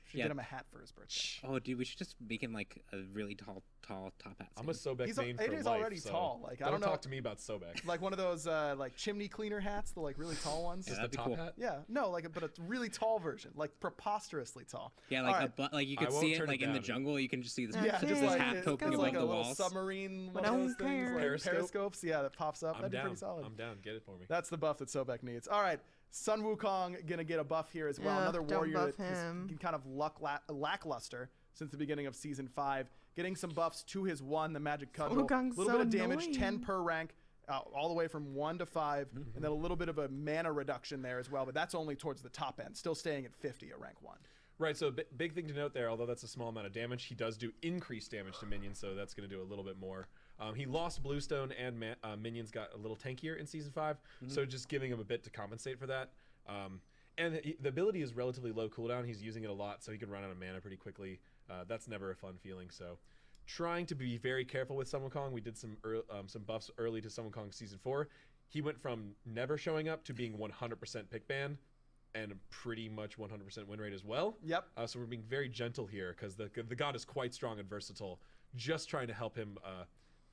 Should get him a hat for his birthday. Oh, dude, we should just make him like a really tall top hat. I'm a Sobek He's main for AJ's life, already so tall. Like, I don't don't know. talk to me about Sobek. Like one of those like chimney cleaner hats, the like really tall ones. Yeah, the that'd be top cool. hat. Yeah, no, but a really tall version, like preposterously tall. Yeah, All like right. like you I could won't see it turn like it in the down. jungle. You can just see this, Yeah, just just this like hat it's poking got above like a the little walls. submarine, But one of don't those things, care. like Periscope? periscopes. Yeah, that pops up. I'm That'd be down. pretty solid. I'm down. Get it for me. That's the buff that Sobek needs. All right, Sun Wukong gonna get a buff here as well. Ugh, Another don't warrior buff that has him. been kind of lackluster since the beginning of Season 5. Getting some buffs to his 1, the Magic Cudgel. A Wukong's little so bit of damage, annoying. 10 per rank, all the way from 1 to 5, and then a little bit of a mana reduction there as well, but that's only towards the top end, still staying at 50 at rank 1. Right, so big thing to note there, although that's a small amount of damage, he does do increased damage to minions, so that's going to do a little bit more. He lost Bluestone, and minions got a little tankier in Season 5, so just giving him a bit to compensate for that. And the ability is relatively low cooldown. He's using it a lot, so he can run out of mana pretty quickly. That's never a fun feeling, so trying to be very careful with Sun Wukong. We did some buffs early to Sun Wukong Season 4. He went from never showing up to being 100% pick ban, and pretty much 100% win rate as well. Yep. So we're being very gentle here because the god is quite strong and versatile. Just trying to help him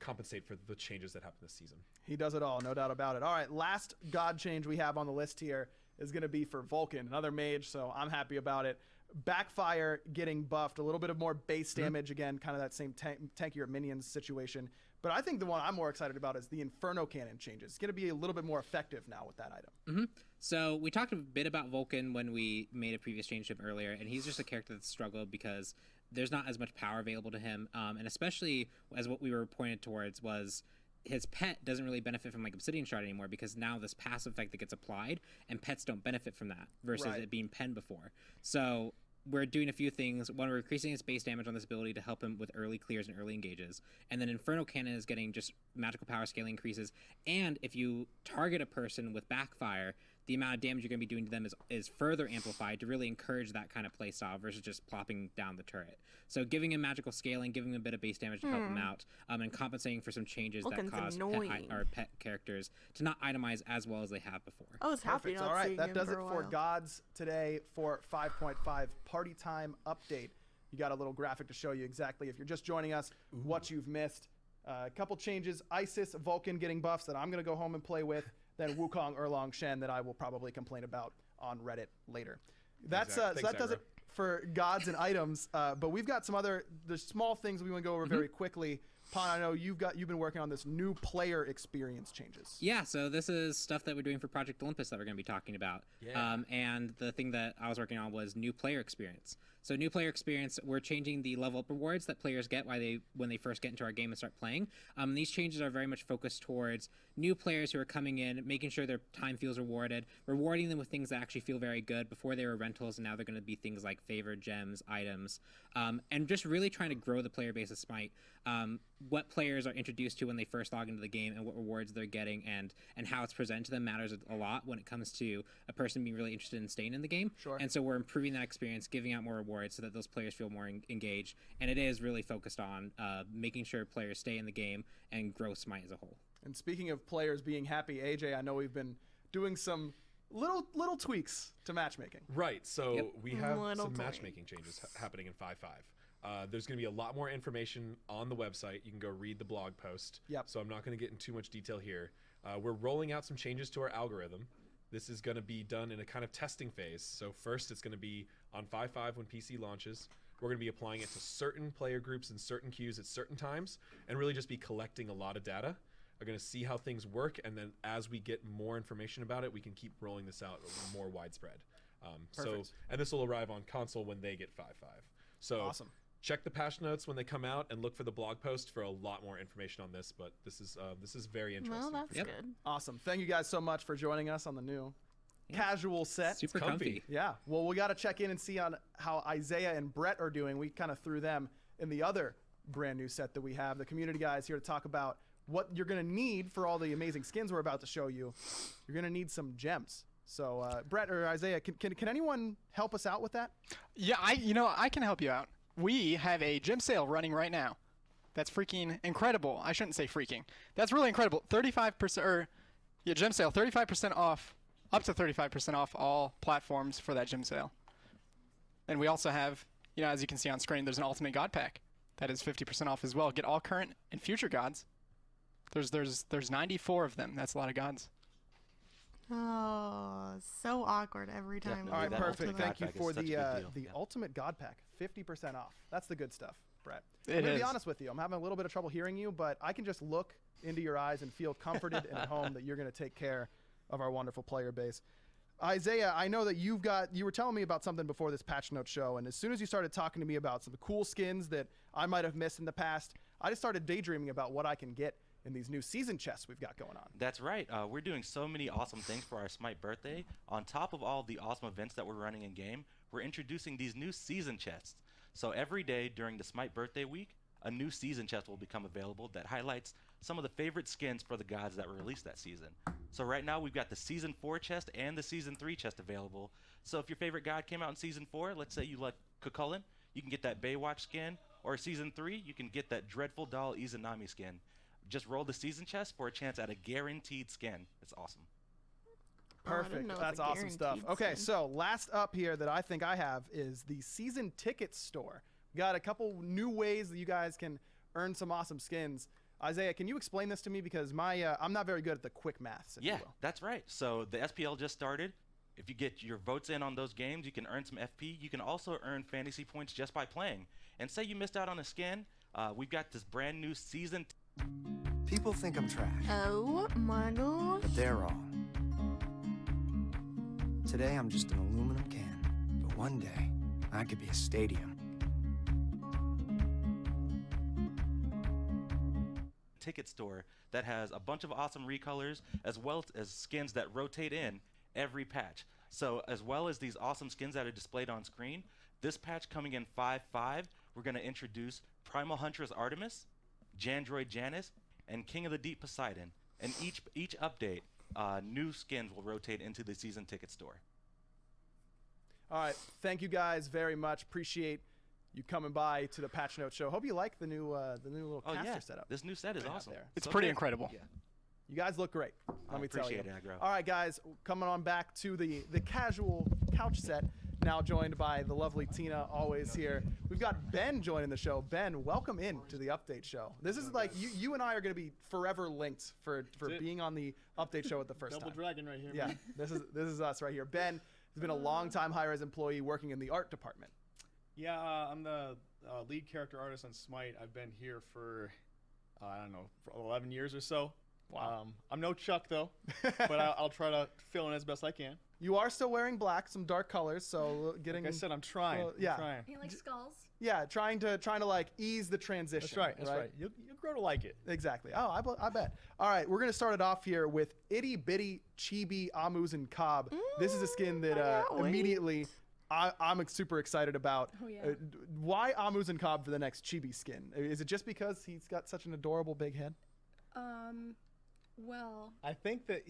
compensate for the changes that happened this season. He does it all, no doubt about it. All right, last god change we have on the list here is going to be for Vulcan, another mage, so I'm happy about it. Backfire getting buffed, a little bit of more base damage, again, kind of that same tankier minions situation. But I think the one I'm more excited about is the Inferno Cannon changes. It's going to be a little bit more effective now with that item. So we talked a bit about Vulcan when we made a previous change to him earlier, and he's just a character that's struggled because there's not as much power available to him, and especially as what we were pointed towards was his pet doesn't really benefit from like Obsidian Shard anymore because now this passive effect that gets applied and pets don't benefit from that versus it being penned before. So we're doing a few things. One, we're increasing his base damage on this ability to help him with early clears and early engages. And then Inferno Cannon is getting just magical power scaling increases. And if you target a person with Backfire, the amount of damage you're going to be doing to them is further amplified to really encourage that kind of playstyle versus just plopping down the turret. So giving him magical scaling, giving him a bit of base damage to help him out, and compensating for some changes Vulcan's that cause annoying. pet characters to not itemize as well as they have before. I was happy Perfect. not All right, seeing that him does it for a for while. gods today for 5.5 Party Time Update. You got a little graphic to show you exactly, if you're just joining us, what you've missed. A couple changes. Isis, Vulcan getting buffs that I'm going to go home and play with. Then Wukong, Erlong, Shen that I will probably complain about on Reddit later. That's Thanks, so that does Aggro. it for gods and items. But we've got some other small things we want to go over very quickly. Pon, I know you've been working on this new player experience changes. Yeah, so this is stuff that we're doing for Project Olympus that we're going to be talking about. Yeah. And the thing that I was working on was new player experience. So new player experience, we're changing the level up rewards that players get when they first get into our game and start playing. These changes are very much focused towards new players who are coming in, making sure their time feels rewarded, rewarding them with things that actually feel very good. Before they were rentals, and now they're going to be things like favored gems, items, and just really trying to grow the player base of Smite. what players are introduced to when they first log into the game and what rewards they're getting and how it's presented to them matters a lot when it comes to a person being really interested in staying in the game. Sure. And so we're improving that experience, giving out more rewards so that those players feel more engaged. And it is really focused on making sure players stay in the game and grow SMITE as a whole. And speaking of players being happy, AJ, I know we've been doing some little tweaks to matchmaking. Right. So we have Little some tweak. matchmaking changes happening in 5.5. There's going to be a lot more information on the website. You can go read the blog post. Yep. So I'm not going to get in too much detail here. We're rolling out some changes to our algorithm. This is going to be done in a kind of testing phase. So first, it's going to be on 5.5 when PC launches. We're going to be applying it to certain player groups and certain queues at certain times, and really just be collecting a lot of data. We're going to see how things work, and then as we get more information about it, we can keep rolling this out more widespread. And this will arrive on console when they get 5.5. So Awesome. Check the patch notes when they come out, and look for the blog post for a lot more information on this. But this is very interesting. Well, that's Yep. good. Awesome. Thank you guys so much for joining us on the new casual set. Super comfy. comfy. Yeah. Well, we got to check in and see on how Isaiah and Brett are doing. We kind of threw them in the other brand new set that we have. The community guys here to talk about what you're going to need for all the amazing skins we're about to show you. You're going to need some gems. So, Brett or Isaiah, can anyone help us out with that? Yeah, I can help you out. We have a gem sale running right now. That's freaking incredible. I shouldn't say freaking. That's really incredible. 35% gem sale, 35% off, up to 35% off all platforms for that gem sale. And we also have, as you can see on screen, there's an Ultimate God Pack that is 50% off as well. Get all current and future gods. There's 94 of them. That's a lot of gods. Oh, so awkward every time. All right, we roll perfect. to Thank that. you Pack is for such a the good deal. the Yeah. Ultimate God Pack, 50% off. That's the good stuff, Brett. It I'm gonna be is. honest with you. I'm having a little bit of trouble hearing you, but I can just look into your eyes and feel comforted and at home that you're going to take care of our wonderful player base. Isaiah, I know that you were telling me about something before this patch note show, and as soon as you started talking to me about some cool skins that I might have missed in the past, I just started daydreaming about what I can get in these new season chests we've got going on. That's right. We're doing so many awesome things for our SMITE birthday. On top of all the awesome events that we're running in game, we're introducing these new season chests. So every day during the SMITE birthday week, a new season chest will become available that highlights some of the favorite skins for the gods that were released that season. So right now we've got the Season 4 chest and the Season 3 chest available. So if your favorite god came out in Season 4, let's say you like Kukulin, you can get that Baywatch skin, or Season 3, you can get that Dreadful Doll Izanami skin. Just roll the season chest for a chance at a guaranteed skin. It's awesome. Oh, I didn't Perfect. know it was That's a awesome stuff. guaranteed Okay, skin. so last up here that I think I have is the season ticket store. We got a couple new ways that you guys can earn some awesome skins. Isaiah, can you explain this to me, because I'm not very good at the quick maths, if you Yeah, will. that's right. So the SPL just started. If you get your votes in on those games, you can earn some FP. You can also earn fantasy points just by playing. And say you missed out on a skin, we've got this brand new season. People think I'm trash, Oh my gosh. but they're wrong. Today I'm just an aluminum can, but one day I could be a stadium. Ticket store that has a bunch of awesome recolors as well as skins that rotate in every patch. So as well as these awesome skins that are displayed on screen, this patch coming in 5.5, we're going to introduce Primal Huntress Artemis, Jandroid Janus, and King of the Deep Poseidon. And each update, new skins will rotate into the season ticket store. All right, thank you guys very much. Appreciate you coming by to the Patch Note Show. Hope you like the new little Oh caster yeah, setup. this new set is they have awesome. there. It's So pretty good. incredible. Yeah. You guys look great. Let me tell you. appreciate it, Aggro. All right, guys, coming on back to the casual couch set. Now joined by the lovely Tina, always here. We've got Ben joining the show. Ben, welcome in to the update show. This is like you and I are going to be forever linked for being on the update show at the first Double time. dragon right here. Yeah, man. this is us right here. Ben has been a long-time high-res employee working in the art department. Yeah, I'm the lead character artist on SMITE. I've been here for, I don't know, for 11 years or so. Wow. I'm no Chuck, though, but I'll try to fill in as best I can. You are still wearing black, some dark colors, so getting. Like I said, I'm trying. well, yeah. I'm trying. He likes skulls. Yeah, trying to like ease the transition. That's right. That's right. You'll grow to like it. Exactly. Oh, I bet. All right, we're gonna start it off here with Itty Bitty Chibi Amus and Cobb. This is a skin that I can't wait. immediately I'm super excited about. Oh, yeah. Why Amuzen Cobb for the next Chibi skin? Is it just because he's got such an adorable big head? Well, I think that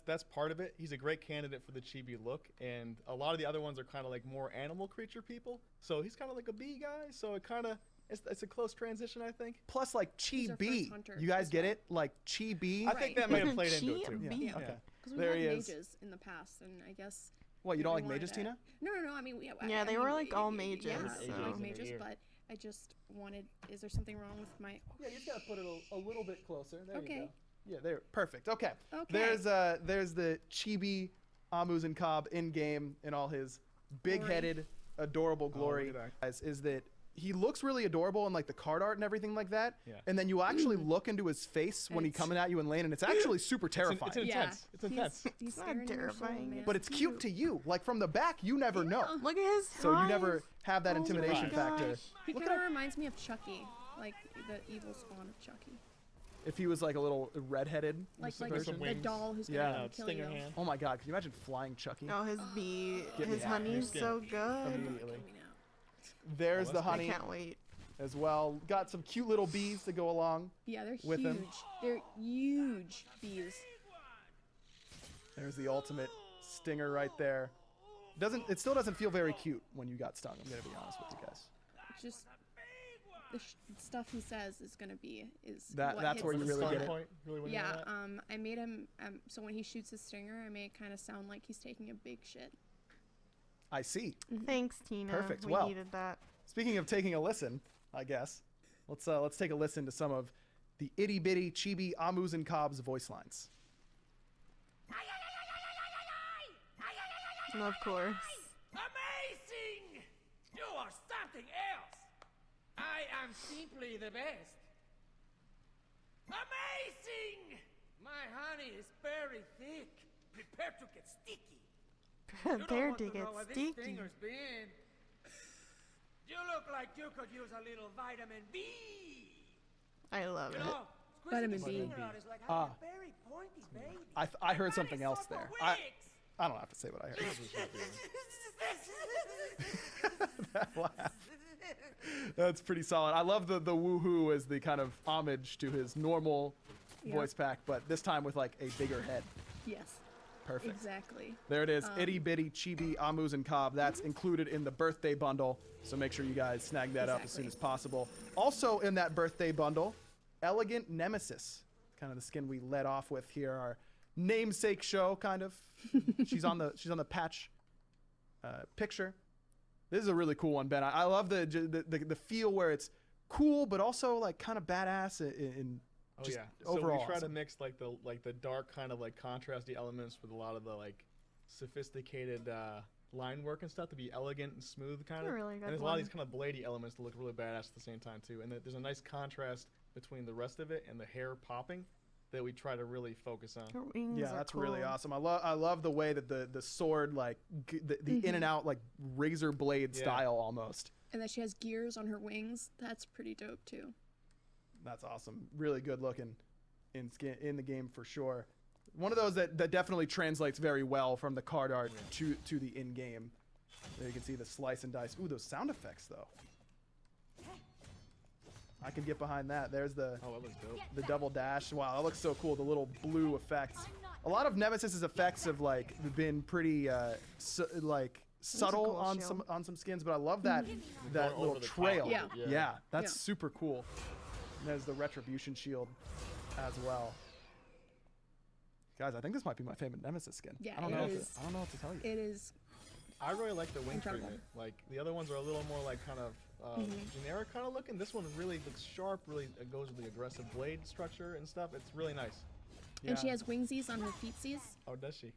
that's part of it. He's a great candidate for the chibi look, and a lot of the other ones are kind of like more animal creature people. So he's kind of like a bee guy. So it's a close transition, I think. Plus, like He's our Chibi, first hunter you guys as get well. it? Like Chibi. I think that might have played into it too. Chibi. Yeah. Okay. because There we he had is. mages in the past, and I guess. What, you don't we like wanted mages, to- Tina? No. I mean, Yeah, they were, like, all Yeah, mages, I so. like mages, but I just wanted. Is there something wrong with my? Yeah, you just gotta put it a little bit closer. There you Okay. go. Yeah, there. Perfect. Okay. Okay. There's the Chibi Amuzen Cobb in game in all his big-headed, adorable glory. look at Guys, is that he looks really adorable in like the card art and everything like that. Yeah. And then you actually look into his face when he's It's- coming at you in lane, and it's actually super terrifying. It's intense. It's intense. He's not staring in your soul, terrifying. man. But it's cute to you. Like from the back, you never know. Look at his So you never eyes. have that Oh my intimidation factor. gosh. He Look kind at of reminds me of Chucky, like the evil spawn of Chucky, If he was like a little redheaded like version. the wings. doll who's Yeah. gonna kill Stinger you. hand. Oh my god, can you imagine flying Chucky? Oh, his bee, Get me his out. honey's Skin. so good. Immediately. Coming out. There's the that's I honey can't wait. as well. Got some cute little bees to go along. Yeah, they're With huge. him. They're huge bees. There's the ultimate stinger right there. It still doesn't feel very cute when you got stung. I'm gonna be honest with you guys. It's just the stuff he says is gonna be That's what where hits you the really get spot. it. Really winning on Yeah, that? I made him. So when he shoots his stinger, I made it kind of sound like he's taking a big shit. I see. Thanks, Tina. Perfect. We Well, needed that. Speaking of taking a listen, I guess let's take a listen to some of the itty bitty chibi Amuzen Cobb's voice lines. Of course. Amazing! You are something else! I am simply the best. Amazing! My honey is very thick. Prepare to get sticky. You don't There want to to get know what this sticky. stinger's been. You look like you could use a little vitamin B. I love You it. know, Vitamin squeezing the B. stinger out is like having a very pointy baby. I heard something else Honey's there. for weeks. I don't have to say what I heard. That laugh. That's pretty solid. I love the woohoo as the kind of homage to his normal Yeah. voice pack, but this time with like a bigger head. Yes, Perfect. exactly. There it is, itty bitty chibi Amuzen Cobb. That's included in the birthday bundle, so make sure you guys snag that up as soon Exactly. as possible. Also in that birthday bundle, Elegant Nemesis, kind of the skin we led off with here. Our namesake show, kind of. she's on the patch picture. This is a really cool one, Ben. I love the feel where it's cool, but also like kind of badass in Oh just yeah. overall. So we try to awesome. mix like the dark kind of like contrasty elements with a lot of the like sophisticated line work and stuff to be elegant and smooth kind A of. really good and there's a lot of one. these kind of bladey elements to look really badass at the same time too. And there's a nice contrast between the rest of it and the hair popping that we try to really focus on. Her wings Yeah, are that's really cool. awesome. I love the way that the sword like the in and out like razor blade Yeah. style almost. And that she has gears on her wings. That's pretty dope too. That's awesome. Really good looking in the game for sure. One of those that definitely translates very well from the card art to the in game. There you can see the slice and dice. Ooh, those sound effects though. I can get behind that. There's the Oh, that looks dope. the double dash. Wow, that looks so cool. The little blue effects. A lot of Nemesis's effects have like been pretty like subtle cool on shield. some skins, but I love that that Going little over the top trail. of Yeah. it, Yeah, that's Yeah. super cool. And there's the retribution shield as well. Guys, I think this might be my favorite Nemesis skin. Yeah, I don't it know. is. I don't know what to tell you. It is. I really like the wing Incredible. treatment. Like the other ones are a little more like kind of generic kind of looking. This one really looks sharp. Really goes with the aggressive blade structure and stuff. It's really nice. And she Yeah. has wingsies on her feetsies. Oh, does she?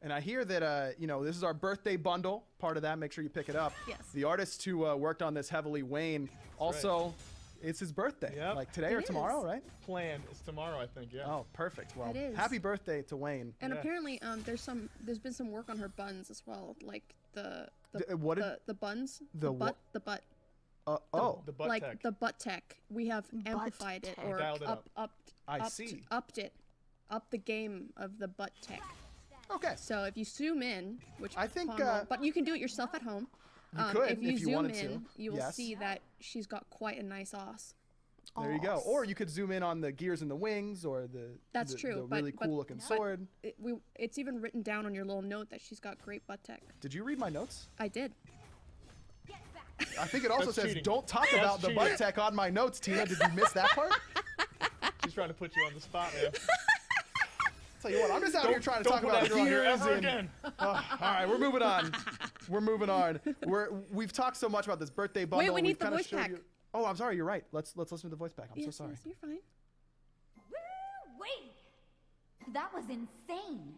And I hear that this is our birthday bundle. Part of that, make sure you pick it up. Yes. The artist who worked on this heavily, Wayne. Also, it's his birthday. Yep. Like today or It tomorrow, is. right? Planned. It's tomorrow, I think. Yeah. Oh, perfect. Well, It is. happy birthday to Wayne. And Yeah. apparently, there's been some work on her buns as well, like the What did- the buns, the butt, wha- the butt, The butt like tech. the butt tech. We have amplified it tech. or Dialed it up. upped I see. upped it, up the game of the butt tech. Okay. So if you zoom in, which I think, Pawn will, but you can do it yourself at home. You could if you if you zoom wanted in, to. you will Yes. see that she's got quite a nice os. There you go. Or you could zoom in on the gears and the wings, or That's the true. really cool looking sword. It's even written down on your little note that she's got great butt tech. Did you read my notes? I did. I think it also That's says cheating. don't talk That's about the cheating. butt tech on my notes, Tina. Did you miss that part? She's trying to put you on the spot, man. Tell you what, I'm just out here trying to Don't talk put about that girl here gears ever and- again. All right, we're moving on. We're moving on. We've talked so much about this birthday bundle. we need We've the kinda voice showed pack. you- Oh, I'm sorry. You're right. Let's listen to the voice pack. I'm so Yes, sorry. yes, you're fine. Wait! That was insane.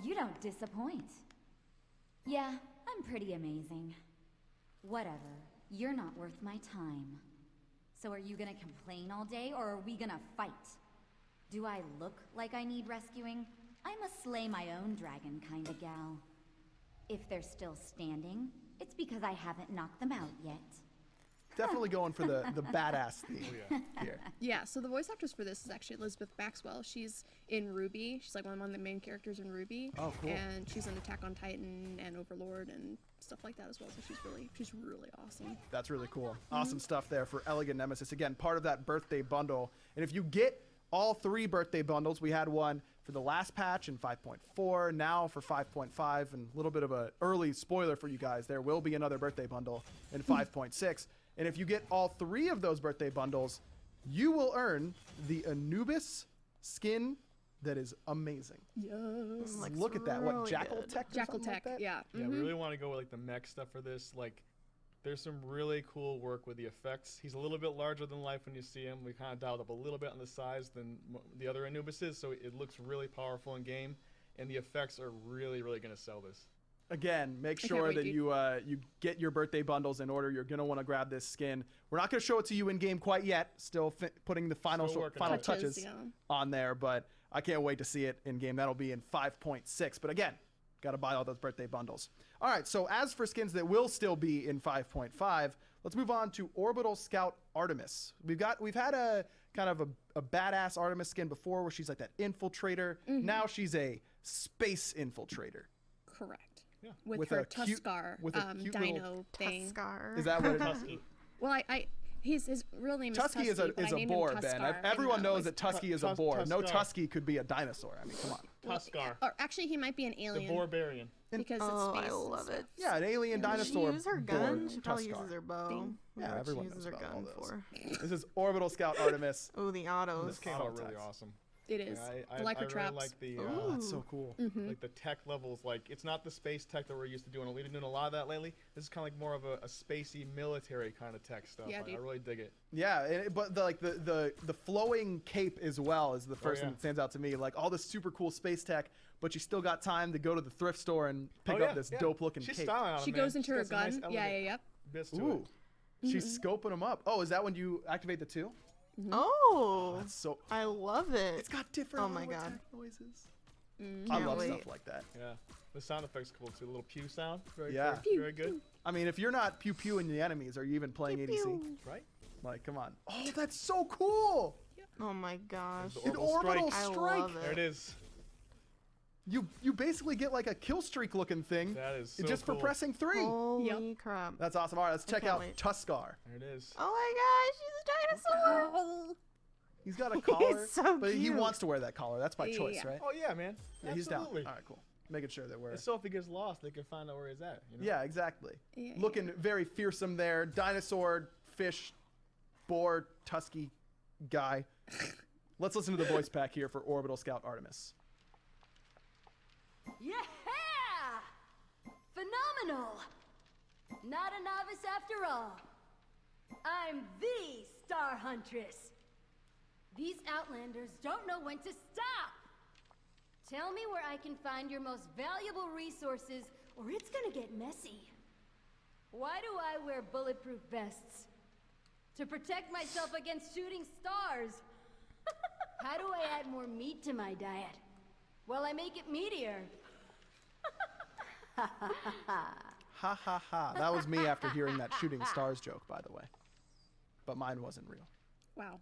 You don't disappoint. Yeah, I'm pretty amazing. Whatever. You're not worth my time. So are you gonna complain all day, or are we gonna fight? Do I look like I need rescuing? I'm a slay my own dragon kinda gal. If they're still standing, it's because I haven't knocked them out yet. Definitely going for the badass theme here. Yeah, so the voice actress for this is actually Elizabeth Maxwell. She's in Ruby. She's like one of the main characters in Ruby. Oh, cool. And she's in Attack on Titan and Overlord and stuff like that as well. So she's really awesome. That's really cool. Awesome stuff there for Elegant Nemesis. Again, part of that birthday bundle. And if you get all 3 birthday bundles, we had one for the last patch in 5.4, now for 5.5, and a little bit of an early spoiler for you guys. There will be another birthday bundle in 5.6. And if you get all 3 of those birthday bundles, you will earn the Anubis skin that is amazing. Yes. Look at that. What, really Jackal good. Tech? or Jackal something like Tech, that? yeah. Yeah, we really want to go with like the mech stuff for this. Like, there's some really cool work with the effects. He's a little bit larger than life when you see him. We kind of dialed up a little bit on the size than the other Anubises, so it looks really powerful in game. And the effects are really, really going to sell this. Again, make can't sure wait, that dude. you get your birthday bundles in order. You're gonna want to grab this skin. We're not gonna show it to you in game quite yet. Still putting the final Still working final on it. touches Yeah. on there, but I can't wait to see it in game. That'll be in 5.6. But again, gotta buy all those birthday bundles. All right. So as for skins that will still be in 5.5, let's move on to Orbital Scout Artemis. We've had a kind of a badass Artemis skin before, where she's like that infiltrator. Now she's a space infiltrator. Correct. Yeah. With a her cute- Tuskar with a cute little dino thing. Tuskar. Is that what it is? Tusky. Well, his real name is Tusky is a but I named him boar, Ben. Tuskar in Everyone the knows voice that Tusky is a Tus- boar. No Tuskar. Tusky could be a dinosaur. I mean, come on. Tuskar. Or actually, he might be an The alien Borbarian. because Oh, it's space. I love it. Yeah, an alien Does dinosaur. she use her boar, gun? She probably Tuskar. uses her bow. Thing. Yeah, What everyone she uses knows her about all gun those. for. This is Orbital Scout Artemis. Oh, the autos. This came out Auto really attacks. awesome. It is. Yeah, The I lycra really traps. like the Oh, that's so cool. like the tech levels. Like, it's not the space tech that we're used to doing. We've been doing a lot of that lately. This is kind of like more of a spacey military kind of tech stuff. Yeah, I dude. really dig it. Yeah, but the flowing cape as well is the first yeah. thing that stands out to me. Like all this super cool space tech, but you still got time to go to the thrift store and pick Oh, yeah, up this yeah. dope looking She's cape. styling on She him, man. goes into her She's got gun. some nice, Yeah, elegant yeah, bits to Ooh, it. she's scoping them up. Oh, is that when you activate the 2? Oh, That's so. I love it. It's got different Oh my little God. attack noises. I Can't love wait. stuff like that. Yeah. The sound effects cool too. A little pew sound. Very Yeah. cool. Very good. I mean, if you're not pew pewing the enemies, are you even playing ADC? Pew. Right? Like, come on. Oh, that's so cool. Oh my gosh. The An orbital orbital strike. I strike. love There it it. is. You basically get like a kill streak looking thing. That is so just cool. for pressing 3. Holy crap. That's awesome. All right, let's check can't out wait. Tuskar. There it is. Oh my gosh, she's a dinosaur. He's got a collar, so but he cute. wants to wear that collar. That's by choice, Yeah. right? Oh yeah, man. Yeah, he's down. All Absolutely. right, cool. Making sure that we're. And so if he gets lost, they can find out where he's at. You know? Yeah, exactly. Yeah, Looking very fearsome there. Dinosaur, fish, boar, tusky guy. Let's listen to the voice pack here for Orbital Scout Artemis. Yeah! Phenomenal! Not a novice after all. I'm the Star Huntress. These Outlanders don't know when to stop. Tell me where I can find your most valuable resources, or it's gonna get messy. Why do I wear bulletproof vests? To protect myself against shooting stars. How do I add more meat to my diet? Well, I make it meatier. Ha ha ha. That was me after hearing that shooting stars joke, by the way. But mine wasn't real. Wow.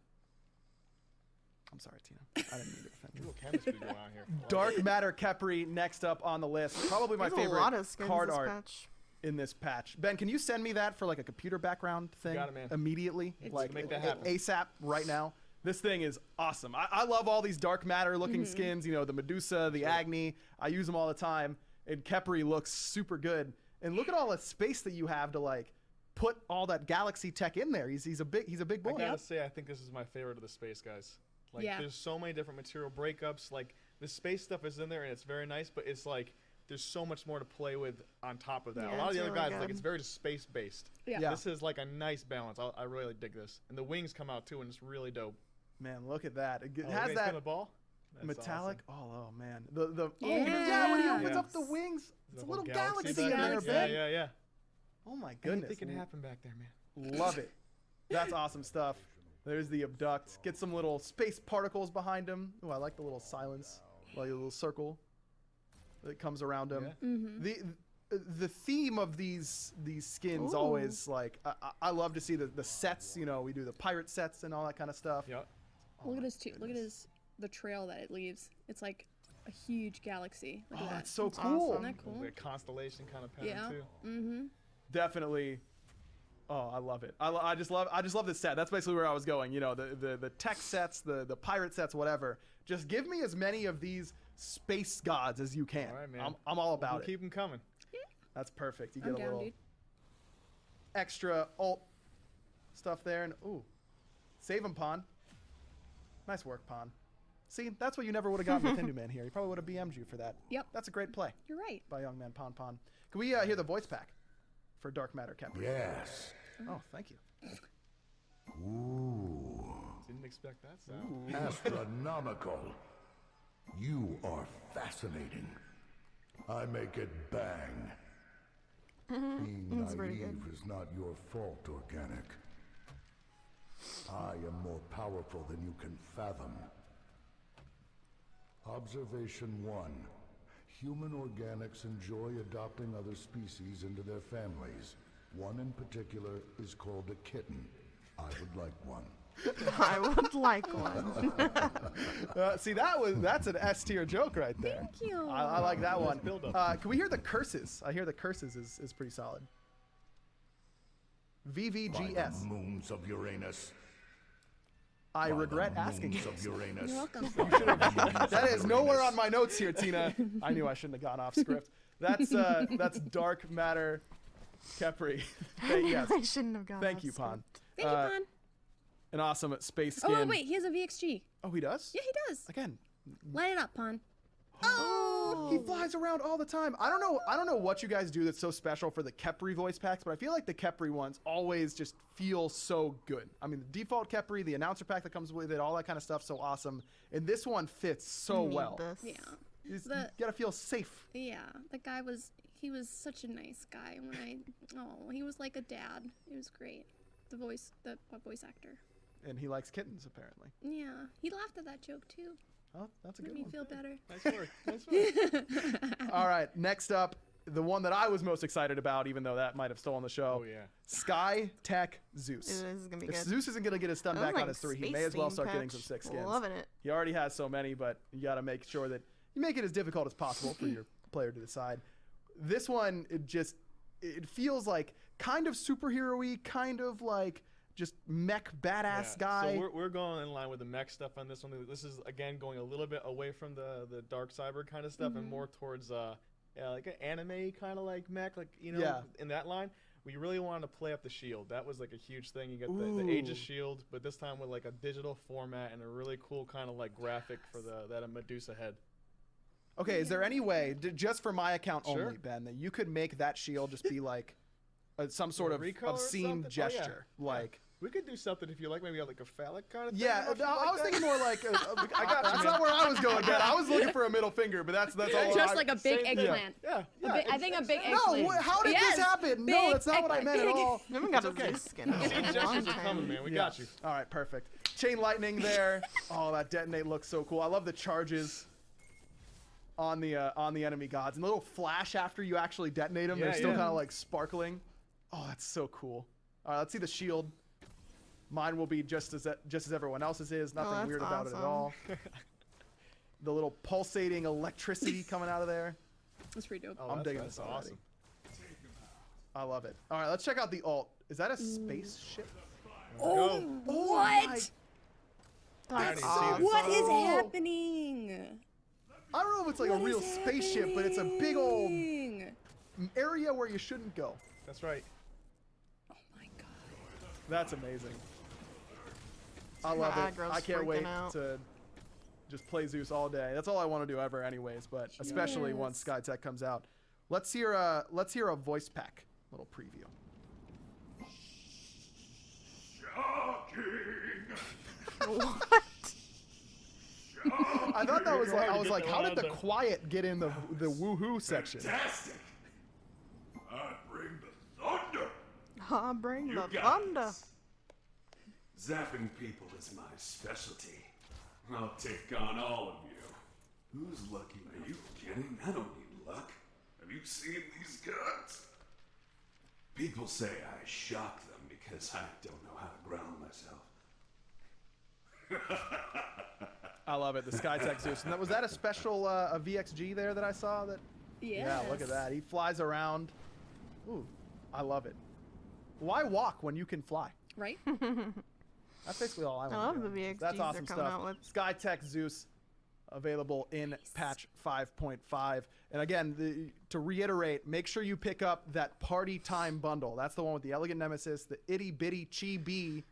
I'm sorry, Tina. I didn't mean to offend you. Little chemistry going on here. Dark Matter Khepri next up on the list. Probably my There's favorite a lot of skins card this art patch. in this patch. Ben, can you send me that for like a computer background thing Got it, man. immediately? Like Make that happen. ASAP right now. This thing is awesome. I love all these Dark Matter looking skins. You know, the Medusa, the Agni. I use them all the time. And Khepri looks super good. And look at all the space that you have to like put all that galaxy tech in there. He's a big boy. I gotta say, I think this is my favorite of the space guys. Like, there's so many different material breakups. Like, the space stuff is in there, and it's very nice, but it's like, there's so much more to play with on top of that. Yeah, a lot of the it's other really guys, like, good. it's very just space-based. Yeah. This is, like, a nice balance. I really dig this. And the wings come out, too, and it's really dope. Man, look at that. It Oh, has spin that the ball? That's metallic. awesome. Oh man. The Yeah. when he opens Yeah. up the wings, it's The a whole little galaxy back in there, there. Ben. Yeah. Oh my goodness. Anything can happen back there, man. Love it. That's awesome stuff. There's the abduct. Get some little space particles behind him. Oh, I like the little silence, like a little circle that comes around him. Yeah. The theme of these skins always like I love to see the sets. You know, we do the pirate sets and all that kind of stuff. Yep. Look at his too. Look at the trail that it leaves. It's like a huge galaxy. Look at that. That's so That's cool. awesome. Isn't that cool? The constellation kind of pattern, Yeah. too. Mm-hmm. Definitely. Oh, I love it. I just love this set. That's basically where I was going. You know, the tech sets, the pirate sets, whatever. Just give me as many of these space gods as you can. All right, man. I'm all about We'll it. keep them coming. That's perfect. You I'm get a down, little dude. extra alt stuff there, and ooh, save him, Pawn. Nice work, Pawn. See, that's what you never would have gotten with Hindu Man here. He probably would have BM'd you for that. Yep. That's a great play You're right. by young man Pawn Pawn. Can we hear the voice pack for Dark Matter Khepri? Yes. Oh, thank you. Ooh. Didn't expect that sound. Astronomical. You are fascinating. I make it bang. Being That's pretty naive is not your fault, Organic. I am more powerful than you can fathom. Observation 1. Human organics enjoy adopting other species into their families. One in particular is called a kitten. I would like one. I would like one. See, that's an S tier joke right there. Thank you. I like that one. build up. Can we hear the curses? I hear the curses is pretty solid. By VVGS. the moons of Uranus. I By the regret asking moons this. of Uranus. You're welcome. That is nowhere on my notes here, Tina. I knew I shouldn't have gone off script. That's Dark Matter Khepri. Yes. I shouldn't have gone. Thank off you, script. Pon. Thank you, Pon. An awesome space skin. Oh, wait. He has a VXG. Oh, he does? Yeah, he does. Again. Light it up, Pon. Oh, he flies around all the time. I don't know what you guys do that's so special for the Khepri voice packs, but I feel like the Khepri ones always just feel so good. I mean, the default Khepri, the announcer pack that comes with it, all that kind of stuff, so awesome. And this one fits so Need well. this. Yeah. You gotta feel safe. Yeah. The guy was such a nice guy. He was like a dad. It was great. The voice actor. And he likes kittens, apparently. Yeah. He laughed at that joke, too. Oh, that's a good Made me one. feel better. Nice work. Nice work. All right, next up, the one that I was most excited about, even though that might have stolen the show. Oh, yeah. Sky Tech Zeus. This is gonna be If good. Zeus isn't gonna get his stun I back like on his 3, he space may as well theme start getting patch. some 6 skins. Loving it. He already has so many, but you gotta make sure that you make it as difficult as possible for your player to decide. This one, it feels like kind of superhero-y, kind of like just mech badass guy. So we're going in line with the mech stuff on this one. This is again going a little bit away from the dark cyber kind of stuff and more towards like an anime kind of like mech, like in that line. We really wanted to play up the shield. That was like a huge thing. You got the Aegis shield, but this time with like a digital format and a really cool kind of like graphic for that Medusa head. Okay, is there any way, just for my account Sure. only, Ben, that you could make that shield just be like some sort of Recolor or obscene something? gesture? Oh, yeah. Like, We could do something if you like, maybe like a phallic kind of thing. yeah, if you I like was that. thinking more like, I got you, that's man. not where I was going, Ben. I was looking for a middle finger, but that's all. Just like a big Same thing. eggplant. Yeah. I think a big No, eggplant. how did this happen? No, that's not what I meant at all. We haven't got a Zeus skin in a See, long gestures are time. coming, man. We got you. All right, perfect. Chain lightning there. Oh, that detonate looks so cool. I love the charges on the enemy gods, and the little flash after you actually detonate them. Yeah, They're still yeah. kind of like sparkling. Oh, that's so cool. All right, let's see the shield. Mine will be just as everyone else's is. Nothing that's weird about it at awesome. all. The little pulsating electricity coming out of there. That's pretty dope. Oh, I'm digging that's this already. awesome. I love it. All right, let's check out the alt. Is that a spaceship? Oh, what? That's see awesome. this. What is Oh. happening? I don't know if it's like What a real is spaceship, but it's a big old happening? area where you shouldn't go. That's right. Oh my god. That's amazing. I love My it. aggro's I can't freaking wait out. to just play Zeus all day. That's all I want to do ever anyways, but especially once SkyTech comes out. Let's hear a voice pack little preview. What? I thought that was like, I was like, how did the Louder. quiet get in the woohoo section? Fantastic! I bring the thunder! I'll bring You the got thunder. this. Zapping people is my specialty. I'll take on all of you. Who's lucky? Are you kidding? I don't need luck. Have you seen these guns? People say I shock them because I don't know how to ground myself. I love it. The SkyTech Zeus. And was that a special a VXG there that I saw? That Yeah, look at that. He flies around. Ooh, I love it. Why walk when you can fly? Right? That's basically all I want. I love to the do. VXGs That's they're awesome coming stuff. out with. SkyTech Zeus available in patch 5.5. And again, to reiterate, make sure you pick up that Party Time bundle. That's the one with the Elegant Nemesis, the Itty Bitty Chibi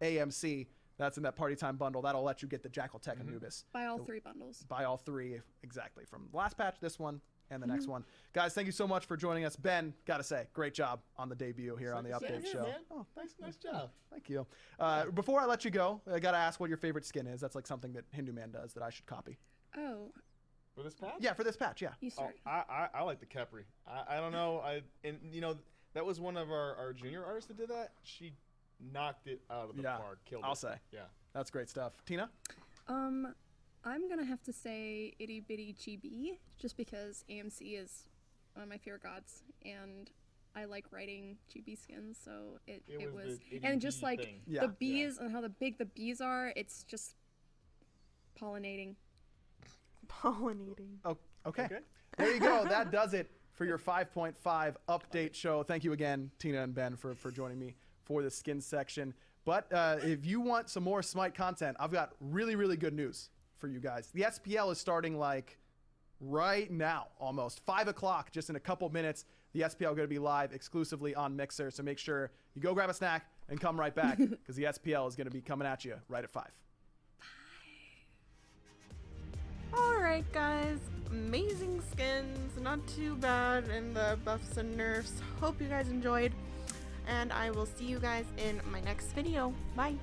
AMC. That's in that Party Time bundle. That'll let you get the Jackal Tech Anubis. Buy all 3 bundles. Buy all 3, exactly. From the last patch, this one, and the next one. Guys, thank you so much for joining us. Ben, gotta say, great job on the debut here on the update show. Man. Oh, nice job. Thank you. Before I let you go, I gotta ask what your favorite skin is. That's like something that Hindu Man does that I should copy. Oh, For this patch? Yeah, for this patch, yeah. you Oh, start. I like the Capri. I don't know. That was one of our junior artists that did that. She knocked it out of the park. Killed it. I'll say. Yeah. That's great stuff. Tina? I'm gonna have to say Itty Bitty Chibi, just because AMC is one of my favorite gods, and I like writing chibi skins, so it was the and just itty like thing. Yeah. the bees and how big the bees are, it's just pollinating. Pollinating. Oh, okay. Okay. There you go. That does it for your 5.5 update show. Thank you again, Tina and Ben, for joining me for the skin section. But if you want some more SMITE content, I've got really, really good news for you guys. The SPL is starting like right now, almost 5 o'clock, just in a couple minutes. The SPL going to be live exclusively on Mixer, so make sure you go grab a snack and come right back because the SPL is going to be coming at you right at 5. Alright guys, amazing skins, not too bad in the buffs and nerfs. Hope you guys enjoyed, and I will see you guys in my next video. Bye!